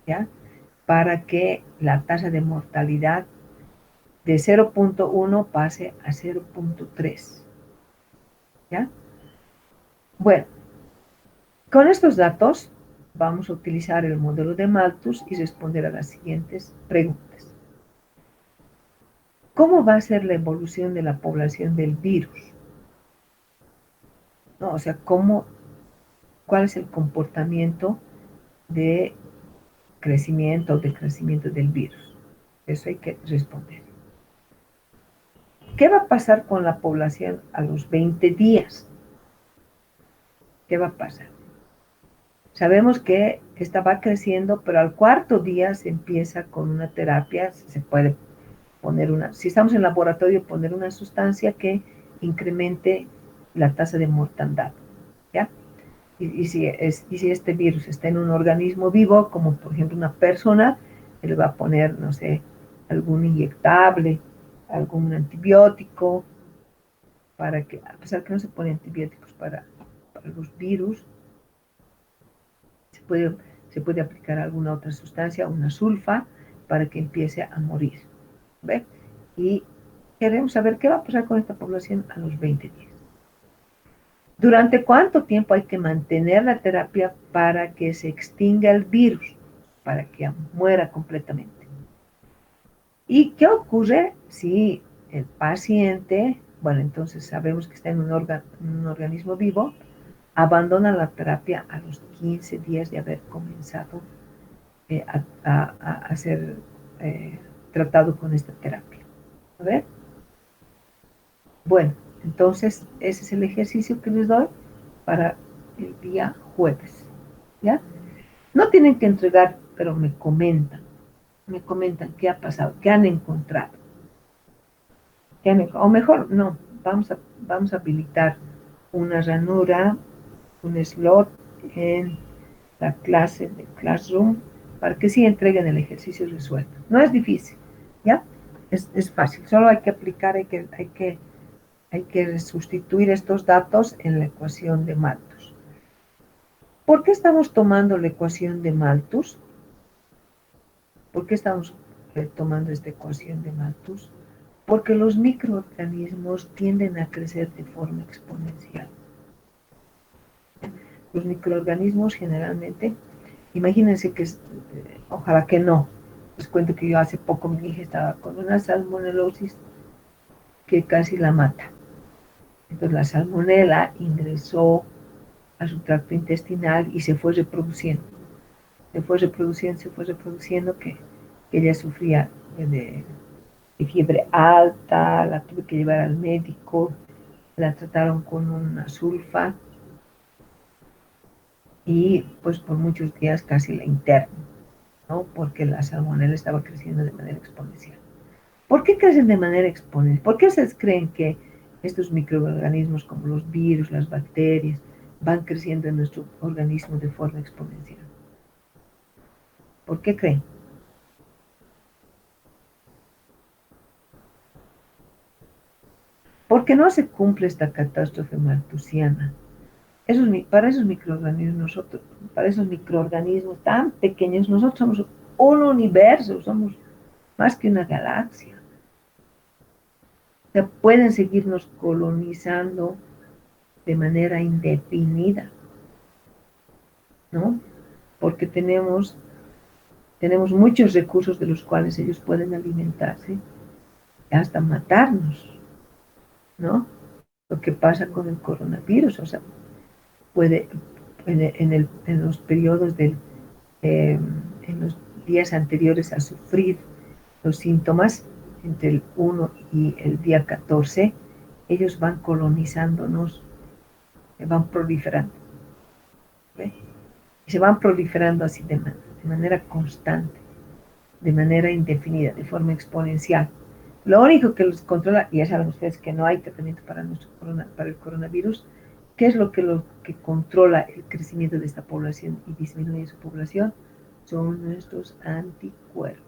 ¿ya? Para que la tasa de mortalidad de 0.1 pase a 0.3, ¿ya? Bueno, con estos datos vamos a utilizar el modelo de Malthus y responder a las siguientes preguntas. ¿Cómo va a ser la evolución de la población del virus? ¿No? O sea, ¿cuál es el comportamiento de crecimiento o decrecimiento del virus? Eso hay que responder. ¿Qué va a pasar con la población a los 20 días? ¿Qué va a pasar? Sabemos que esta va creciendo, pero al cuarto día se empieza con una terapia, se puede poner si estamos en laboratorio, poner una sustancia que incremente la tasa de mortandad, ¿ya? Y si este virus está en un organismo vivo, como por ejemplo una persona, se le va a poner, no sé, algún inyectable, algún antibiótico, para que, a pesar que no se ponen antibióticos para los virus, se puede, se puede aplicar alguna otra sustancia, una sulfa, para que empiece a morir, ¿ve? Y queremos saber qué va a pasar con esta población a los 20 días. ¿Durante cuánto tiempo hay que mantener la terapia para que se extinga el virus, para que muera completamente? ¿Y qué ocurre si el paciente, bueno, entonces sabemos que está en un organismo vivo, abandona la terapia a los 15 días de haber comenzado a ser tratado con esta terapia? A ver, bueno, entonces ese es el ejercicio que les doy para el día jueves, ¿ya? No tienen que entregar, pero me comentan qué ha pasado, qué han encontrado. O mejor, no, vamos a habilitar una ranura, un slot en la clase de Classroom para que sí entreguen el ejercicio resuelto. No es difícil, ¿ya? Es fácil, solo hay que aplicar, hay que sustituir estos datos en la ecuación de Malthus. ¿Por qué estamos tomando la ecuación de Malthus? ¿Por qué estamos tomando esta ecuación de Malthus? Porque los microorganismos tienden a crecer de forma exponencial. Los microorganismos generalmente, imagínense que, ojalá que no, les cuento que yo hace poco mi hija estaba con una salmonelosis que casi la mata. Entonces la salmonela ingresó a su tracto intestinal y se fue reproduciendo. Se fue reproduciendo que ella sufría de fiebre alta, la tuve que llevar al médico, la trataron con una sulfa y pues por muchos días casi la interno, ¿no? Porque la salmonela estaba creciendo de manera exponencial. ¿Por qué crecen de manera exponencial? ¿Por qué ustedes creen que estos microorganismos como los virus, las bacterias, van creciendo en nuestro organismo de forma exponencial? ¿Por qué creen? Porque no se cumple esta catástrofe malthusiana. Para esos microorganismos, para esos microorganismos tan pequeños, nosotros somos un universo, somos más que una galaxia. O sea, pueden seguirnos colonizando de manera indefinida, ¿no? Porque tenemos muchos recursos de los cuales ellos pueden alimentarse, hasta matarnos, ¿no? Lo que pasa con el coronavirus, o sea, puede en los periodos en los días anteriores a sufrir los síntomas, entre el 1 y el día 14, ellos van colonizándonos, van proliferando, ¿ve? Y se van proliferando así de manera constante, de manera indefinida, de forma exponencial. Lo único que los controla, y ya saben ustedes que no hay tratamiento para el coronavirus, ¿qué es lo que controla el crecimiento de esta población y disminuye su población? Son nuestros anticuerpos.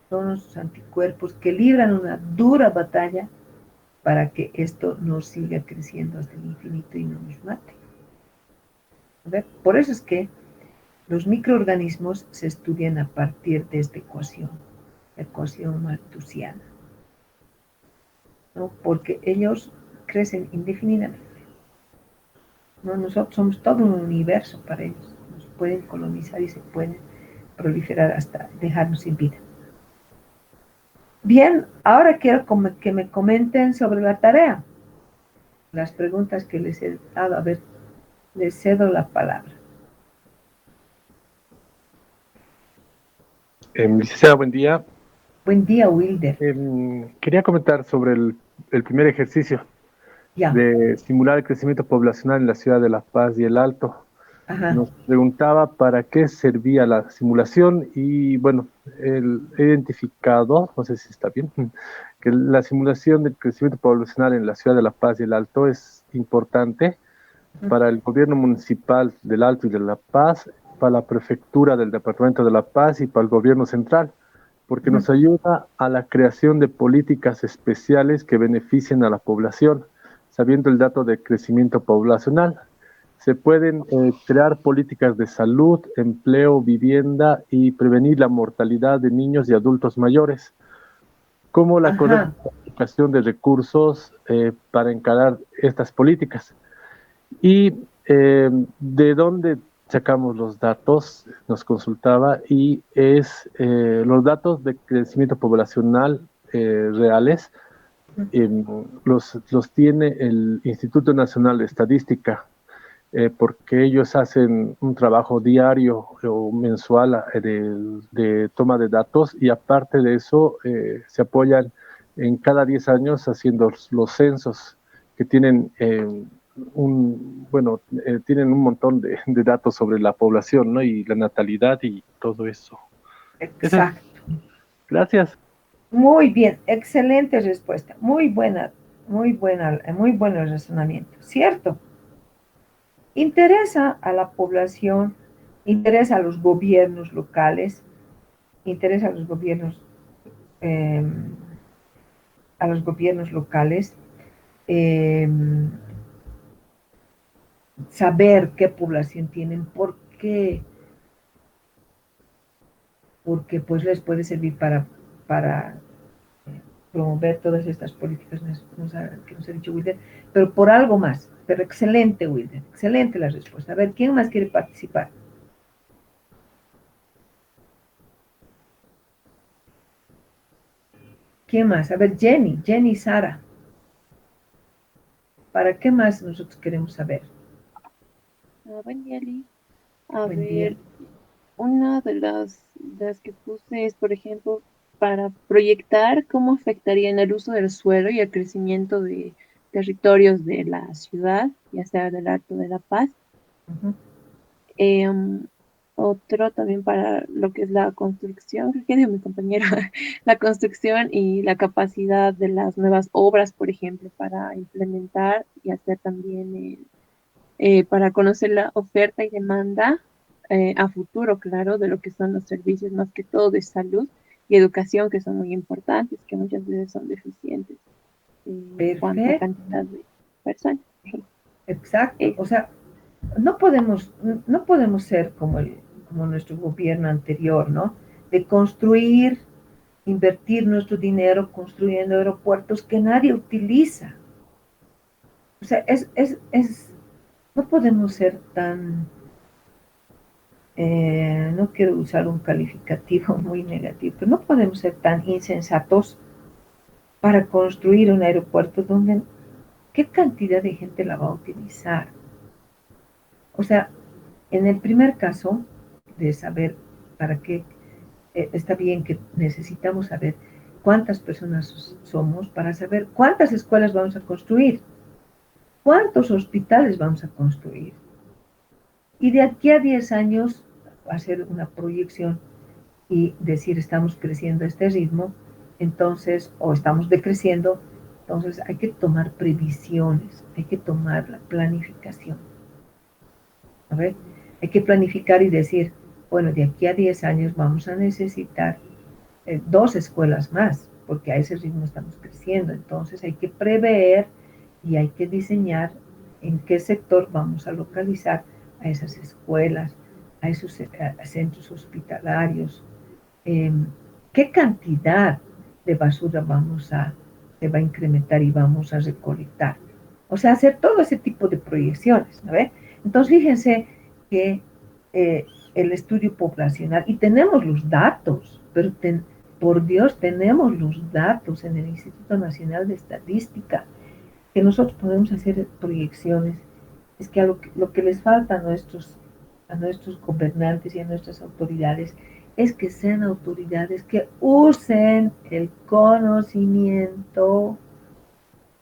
Son nuestros anticuerpos que libran una dura batalla para que esto no siga creciendo hasta el infinito y no nos mate. Por eso es que los microorganismos se estudian a partir de esta ecuación, la ecuación malthusiana, ¿no? Porque ellos crecen indefinidamente. ¿No? Nosotros somos todo un universo para ellos. Nos pueden colonizar y se pueden proliferar hasta dejarnos sin vida. Bien, ahora quiero que me comenten sobre la tarea. Las preguntas que les he dado, a ver, les cedo la palabra. Licenciada, buen día. Buen día, Wilder. Quería comentar sobre el primer ejercicio Ya, de simular el crecimiento poblacional en la ciudad de La Paz y el Alto. ajá, Nos preguntaba para qué servía la simulación y bueno, he identificado, no sé si está bien, que la simulación del crecimiento poblacional en la ciudad de La Paz y el Alto es importante para el gobierno municipal del Alto y de La Paz, para la prefectura del departamento de La Paz y para el gobierno central, porque nos ayuda a la creación de políticas especiales que beneficien a la población, sabiendo el dato de crecimiento poblacional. Se pueden crear políticas de salud, empleo, vivienda y prevenir la mortalidad de niños y adultos mayores, como la ajá. alocación de recursos para encarar estas políticas. Y de dónde sacamos los datos, nos consultaba, y es los datos de crecimiento poblacional reales, los tiene el Instituto Nacional de Estadística, porque ellos hacen un trabajo diario o mensual de toma de datos, y aparte de eso se apoyan en cada 10 años haciendo los censos que tienen tienen un montón de datos sobre la población, ¿no? Y la natalidad y todo eso. Eso es. Exacto. Gracias. Muy bien, excelente respuesta. Muy buena, muy buena, muy buen razonamiento. ¿Cierto? Interesa a la población, interesa interesa eh, a los gobiernos locales, eh, saber qué población tienen, porque pues les puede servir para promover todas estas políticas que nos ha dicho Wilder, pero por algo más. Pero excelente, Wilder, excelente la respuesta. A ver, ¿quién más quiere participar? ¿Quién más? A ver, Jenny, Sara. ¿Para qué más nosotros queremos saber? Buen día, Liz. A Buen día. ver, una de las que puse es, por ejemplo, para proyectar cómo afectarían el uso del suelo y el crecimiento de territorios de la ciudad, ya sea del Alto de La Paz. Uh-huh. Otro también para lo que es la construcción, creo que dijo mi compañero, la construcción y la capacidad de las nuevas obras, por ejemplo, para implementar y hacer también para conocer la oferta y demanda a futuro, claro, de lo que son los servicios, más que todo de salud y educación, que son muy importantes, que muchas veces son deficientes en cuanto a Perfecto. cantidad de personas. Exacto. Eh, O sea, no podemos ser como nuestro gobierno anterior, ¿no? De invertir nuestro dinero construyendo aeropuertos que nadie utiliza. O sea, no podemos ser tan, no quiero usar un calificativo muy negativo, pero no podemos ser tan insensatos para construir un aeropuerto donde, ¿qué cantidad de gente la va a utilizar? O sea, en el primer caso de saber para qué, está bien que necesitamos saber cuántas personas somos para saber cuántas escuelas vamos a construir, cuántos hospitales vamos a construir. Y de aquí a 10 años hacer una proyección y decir estamos creciendo a este ritmo, entonces, o estamos decreciendo, entonces hay que tomar previsiones, hay que tomar la planificación. A ver, hay que planificar y decir, bueno, de aquí a 10 años vamos a necesitar 2 escuelas más, porque a ese ritmo estamos creciendo. Entonces hay que prever y hay que diseñar en qué sector vamos a localizar a esas escuelas, a esos centros hospitalarios, qué cantidad de basura se va a incrementar y vamos a recolectar. O sea, hacer todo ese tipo de proyecciones, ¿no ve? Entonces, fíjense que el estudio poblacional, y tenemos los datos, pero por Dios, tenemos los datos en el Instituto Nacional de Estadística, que nosotros podemos hacer proyecciones. Es que lo que les falta a nuestros gobernantes y a nuestras autoridades es que sean autoridades que usen el conocimiento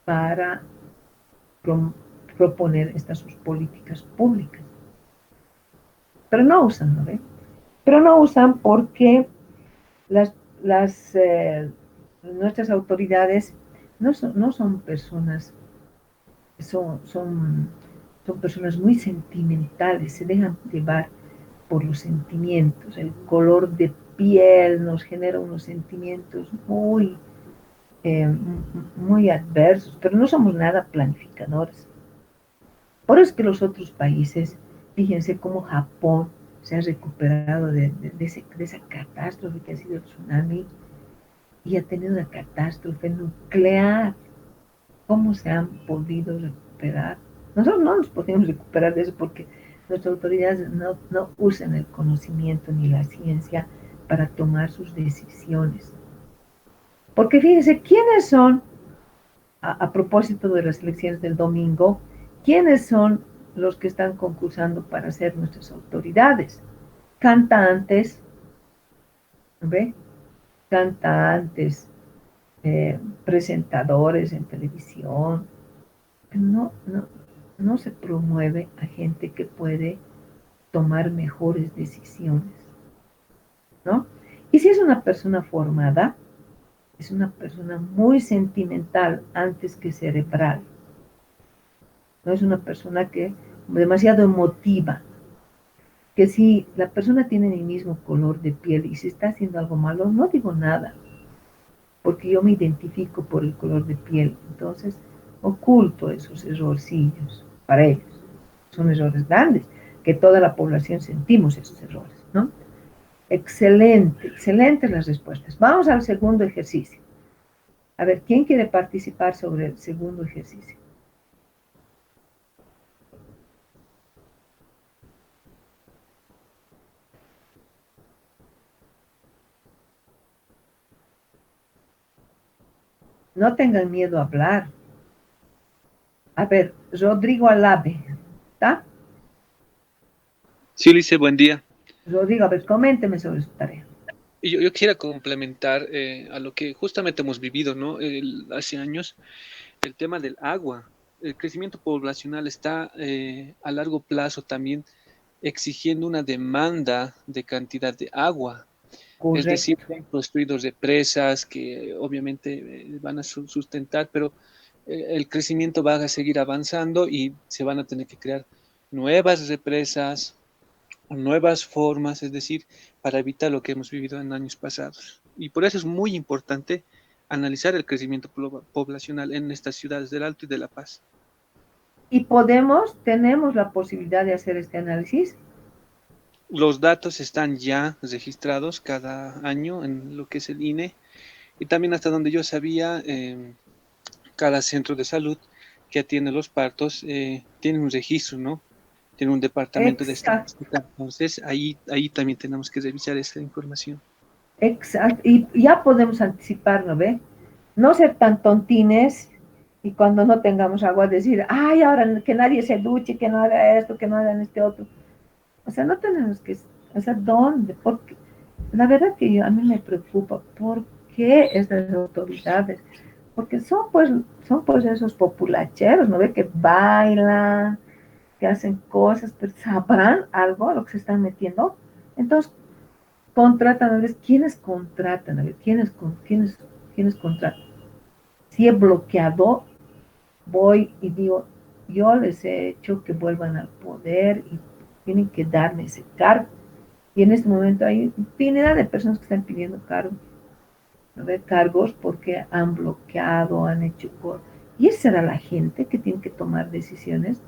para proponer estas sus políticas públicas. Pero no usan, ¿no ve? Pero no usan porque las, nuestras autoridades no son personas, son personas muy sentimentales, se dejan llevar por los sentimientos. El color de piel nos genera unos sentimientos muy adversos, pero no somos nada planificadores. Por eso es que los otros países, fíjense cómo Japón se ha recuperado de esa catástrofe que ha sido el tsunami, y ha tenido una catástrofe nuclear. ¿Cómo se han podido recuperar? Nosotros no nos podemos recuperar de eso porque nuestras autoridades no usan el conocimiento ni la ciencia para tomar sus decisiones. Porque fíjense, ¿quiénes son, a propósito de las elecciones del domingo, quiénes son los que están concursando para ser nuestras autoridades? Cantantes, ¿ve? Cantantes, presentadores en televisión. No se promueve a gente que puede tomar mejores decisiones, ¿no? Y si es una persona formada, es una persona muy sentimental antes que cerebral. No es una persona que demasiado emotiva, que si la persona tiene el mismo color de piel y se está haciendo algo malo, no digo nada, porque yo me identifico por el color de piel, entonces oculto esos errorcillos para ellos. Son errores grandes, que toda la población sentimos esos errores, ¿no? Excelente, excelentes las respuestas. Vamos al segundo ejercicio. A ver, ¿quién quiere participar sobre el segundo ejercicio? No tengan miedo a hablar. A ver, Rodrigo Alabe, ¿está? Sí, Ulises, buen día. Rodrigo, a ver, coménteme sobre su tarea. Yo quisiera complementar a lo que justamente hemos vivido, ¿no? Hace años, el tema del agua. El crecimiento poblacional está a largo plazo también exigiendo una demanda de cantidad de agua. Es decir, Correcto. se han construido represas que obviamente van a sustentar, pero el crecimiento va a seguir avanzando y se van a tener que crear nuevas represas, nuevas formas, es decir, para evitar lo que hemos vivido en años pasados. Y por eso es muy importante analizar el crecimiento poblacional en estas ciudades del Alto y de La Paz. Y tenemos la posibilidad de hacer este análisis. Los datos están ya registrados cada año en lo que es el INE y también hasta donde yo sabía, cada centro de salud que atiende los partos tiene un registro, ¿no? Tiene un departamento de Exacto, estadística. Entonces, ahí también tenemos que revisar esa información. exacto. Y ya podemos anticiparlo, ¿ve? No ser tan tontines y cuando no tengamos agua decir, ay, ahora que nadie se duche, que no haga esto, que no hagan este otro. O sea, no tenemos que, o sea, ¿dónde? Porque la verdad que a mí me preocupa, ¿por qué estas autoridades? Porque son pues esos populacheros, ¿no ve? Que bailan, que hacen cosas, pero sabrán algo a lo que se están metiendo. Entonces, contratan, a ver, ¿quiénes contratan? A ver, ¿quiénes contratan? Si he bloqueado, voy y digo, yo les he hecho que vuelvan al poder y tienen que darme ese cargo. Y en este momento hay infinidad de personas que están pidiendo cargos, ¿no ve? Cargos porque han bloqueado, han hecho cosas. Y esa será la gente que tiene que tomar decisiones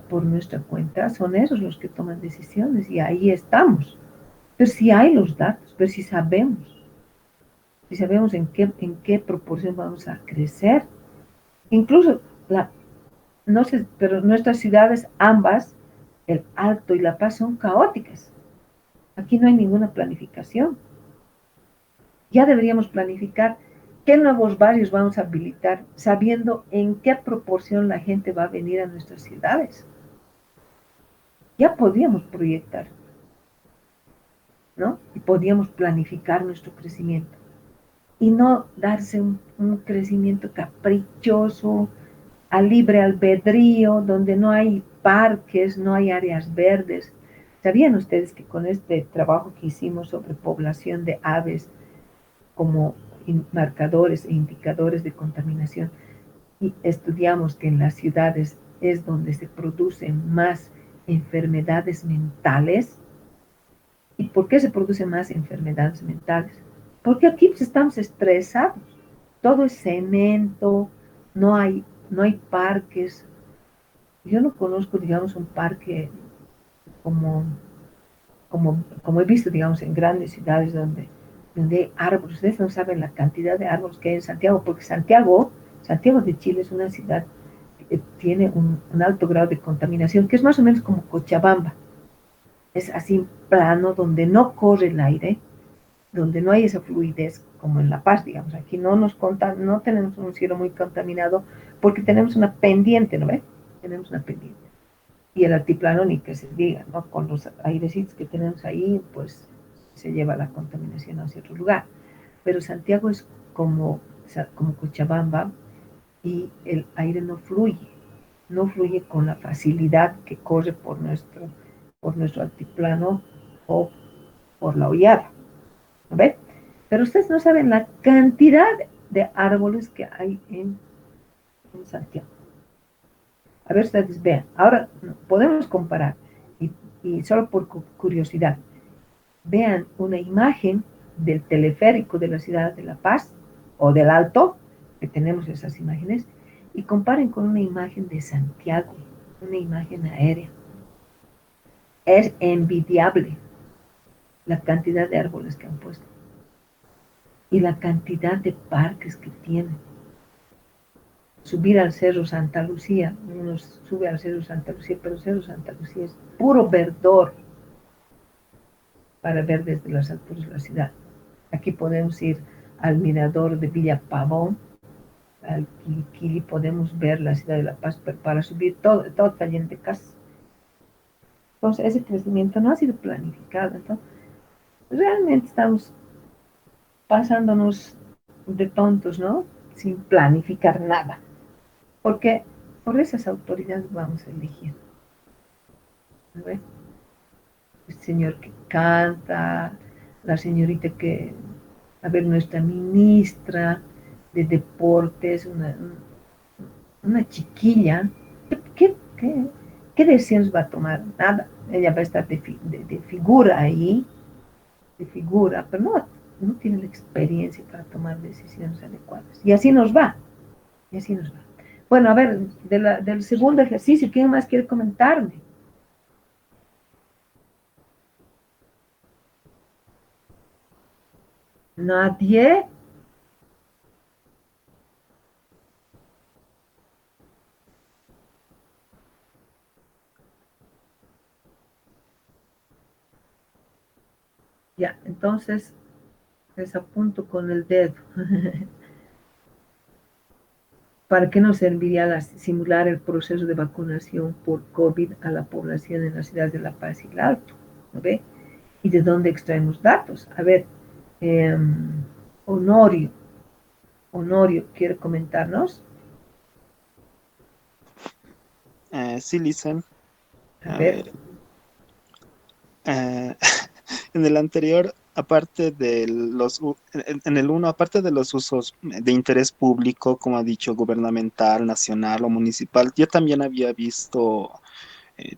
por nuestra cuenta. Son esos los que toman decisiones y ahí estamos. Pero si hay los datos, pero si sabemos en qué proporción vamos a crecer. Incluso, no sé, pero nuestras ciudades ambas, el Alto y La Paz, son caóticas. Aquí no hay ninguna planificación. Ya deberíamos planificar qué nuevos barrios vamos a habilitar, sabiendo en qué proporción la gente va a venir a nuestras ciudades. Ya podíamos proyectar, ¿no? Y podíamos planificar nuestro crecimiento. Y no darse un crecimiento caprichoso, a libre albedrío, donde no hay parques, no hay áreas verdes. ¿Sabían ustedes que con este trabajo que hicimos sobre población de aves como marcadores e indicadores de contaminación, y estudiamos que en las ciudades es donde se producen más enfermedades mentales? ¿Y por qué se producen más enfermedades mentales? Porque aquí pues, estamos estresados. Todo es cemento, no hay parques. Yo no conozco, digamos, un parque como he visto, digamos, en grandes ciudades donde de árboles. Ustedes no saben la cantidad de árboles que hay en Santiago, porque Santiago de Chile es una ciudad que tiene un alto grado de contaminación, que es más o menos como Cochabamba. Es así plano, donde no corre el aire, donde no hay esa fluidez como en La Paz, digamos. Aquí no tenemos un cielo muy contaminado porque tenemos una pendiente, ¿no ve? Tenemos una pendiente. Y el altiplano ni que se diga, ¿no? Con los airecitos que tenemos ahí, pues se lleva la contaminación hacia otro lugar. Pero Santiago es como Cochabamba y el aire no fluye con la facilidad que corre por nuestro altiplano o por la hollada. ¿Ve? Pero ustedes no saben la cantidad de árboles que hay en Santiago. A ver, ustedes vean. Ahora podemos comparar y solo por curiosidad, vean una imagen del teleférico de la ciudad de La Paz o del Alto, que tenemos esas imágenes, y comparen con una imagen de Santiago, una imagen aérea. Es envidiable la cantidad de árboles que han puesto y la cantidad de parques que tienen. Subir al Cerro Santa Lucía, uno sube al Cerro Santa Lucía, pero el Cerro Santa Lucía es puro verdor para ver desde las alturas de la ciudad. Aquí podemos ir al mirador de Villa Pavón, al Quiliquili, podemos ver la ciudad de La Paz, pero para subir todo está lleno de casas. Entonces, ese crecimiento no ha sido planificado. Entonces, realmente estamos pasándonos de tontos, ¿no? Sin planificar nada. Porque por esas autoridades vamos a elegir. ¿No ve? El señor que canta, la señorita que, a ver, nuestra ministra de deportes, una chiquilla, ¿qué, qué, qué decisiones va a tomar? Nada, ella va a estar de figura ahí, de figura, pero no tiene la experiencia para tomar decisiones adecuadas. Y así nos va, y así nos va. Bueno, a ver, del segundo ejercicio, ¿quién más quiere comentarme? Nadie. Ya, entonces les apunto con el dedo. ¿Para qué nos serviría simular el proceso de vacunación por COVID a la población en la ciudad de La Paz y el Alto? ¿No ve? ¿Y de dónde extraemos datos? A ver, eh, Honorio, ¿quiere comentarnos? Sí, Listen. A A ver, ver. eh, en el anterior, aparte de en el uno, aparte de los usos de interés público, como ha dicho, gubernamental, nacional o municipal, yo también había visto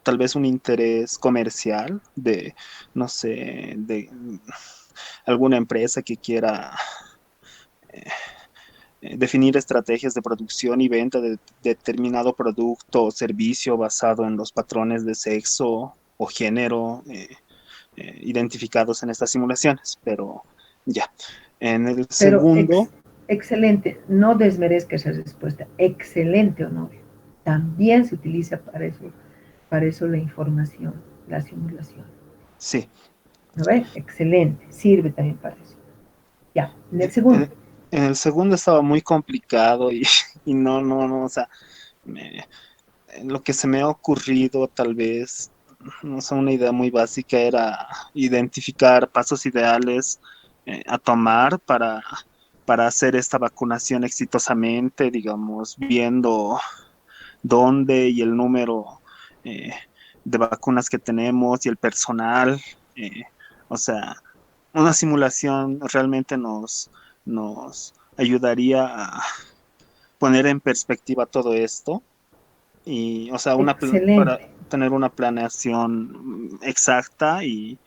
tal vez un interés comercial de, no sé, de alguna empresa que quiera definir estrategias de producción y venta de determinado producto o servicio basado en los patrones de sexo o género identificados en estas simulaciones. Pero ya, en el pero segundo, excelente, no desmerezca esa respuesta. Excelente, Honorio. También se utiliza para eso la información, la simulación. sí, ¿No ve? Excelente, sirve también para eso. Ya, en el en, segundo. en el segundo estaba muy complicado y no, o sea, me- lo que se me ha ocurrido tal vez, no sé, una idea muy básica era identificar pasos ideales a tomar para hacer esta vacunación exitosamente, digamos, viendo dónde y el número eh, de vacunas que tenemos y el personal. eh, o sea, una simulación realmente nos ayudaría a poner en perspectiva todo esto y, o sea, para Excelente. tener una planeación exacta y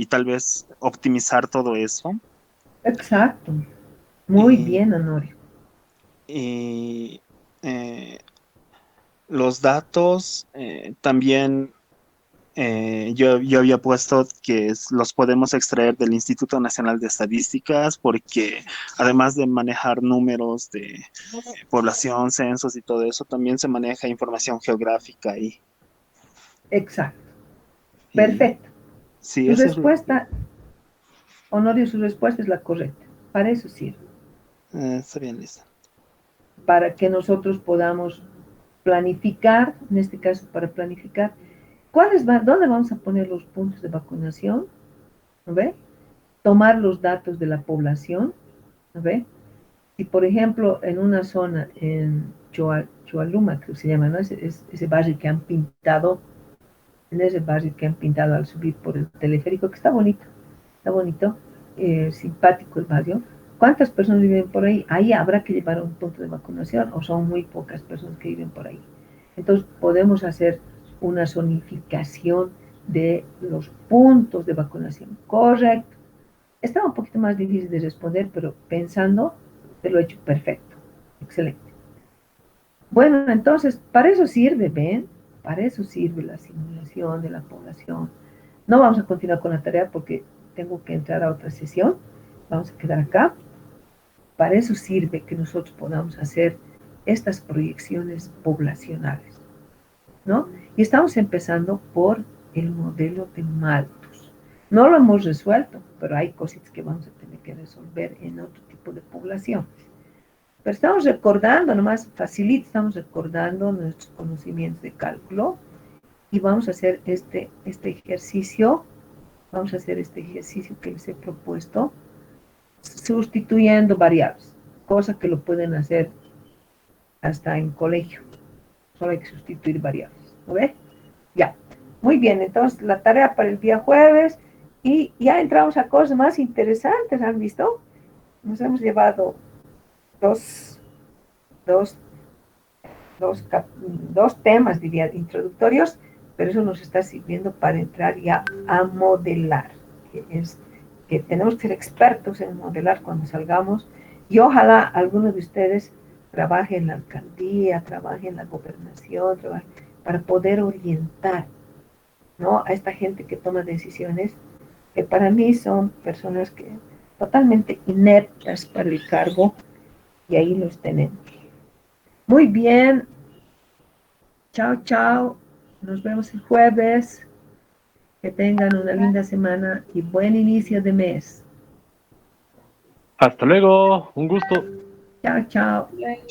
tal vez optimizar todo eso. Exacto. Muy Y, bien, Honorio. y, eh, los datos también. yo había puesto que los podemos extraer del Instituto Nacional de Estadísticas porque además de manejar números de población, censos y todo eso, también se maneja información geográfica ahí. Exacto. Y Perfecto. sí, Su eso es respuesta, Honorio, su respuesta es la correcta. Para eso sirve. está bien, Lisa. Para que nosotros podamos planificar, en este caso para planificar, ¿dónde vamos a poner los puntos de vacunación? ¿No ve? Tomar los datos de la población, ¿no ve? Si, por ejemplo, en una zona, en Choaluma, creo que se llama, ¿no? Ese barrio que han pintado, en ese barrio que han pintado al subir por el teleférico, que está bonito, simpático el barrio. ¿Cuántas personas viven por ahí? Ahí habrá que llevar a un punto de vacunación o son muy pocas personas que viven por ahí. Entonces podemos hacer una zonificación de los puntos de vacunación. Correcto. Estaba un poquito más difícil de responder, pero pensando, te lo he hecho perfecto. Excelente. Bueno, entonces, para eso sirve, ¿ven? Para eso sirve la simulación de la población. No vamos a continuar con la tarea porque tengo que entrar a otra sesión. Vamos a quedar acá. Para eso sirve que nosotros podamos hacer estas proyecciones poblacionales, ¿no? Y estamos empezando por el modelo de Malthus. No lo hemos resuelto, pero hay cositas que vamos a tener que resolver en otro tipo de población. Pero estamos recordando, nomás facilito, estamos recordando nuestros conocimientos de cálculo y vamos a hacer este ejercicio. Vamos a hacer este ejercicio que les he propuesto, sustituyendo variables, cosa que lo pueden hacer hasta en colegio. Solo hay que sustituir variables. ¿No ves? Ya. Muy bien, entonces la tarea para el día jueves y ya entramos a cosas más interesantes, ¿han visto? Nos hemos llevado dos, dos, dos temas, diría, introductorios, pero eso nos está sirviendo para entrar ya a modelar, que es que tenemos que ser expertos en modelar cuando salgamos y ojalá algunos de ustedes trabaje en la alcaldía, trabaje en la gobernación, para poder orientar, ¿no? A esta gente que toma decisiones, que para mí son personas que totalmente ineptas para el cargo y ahí los tenemos. Muy bien, chao, chao, nos vemos el jueves, que tengan una linda semana y buen inicio de mes. Hasta luego, un gusto. Chao, chao. Luego.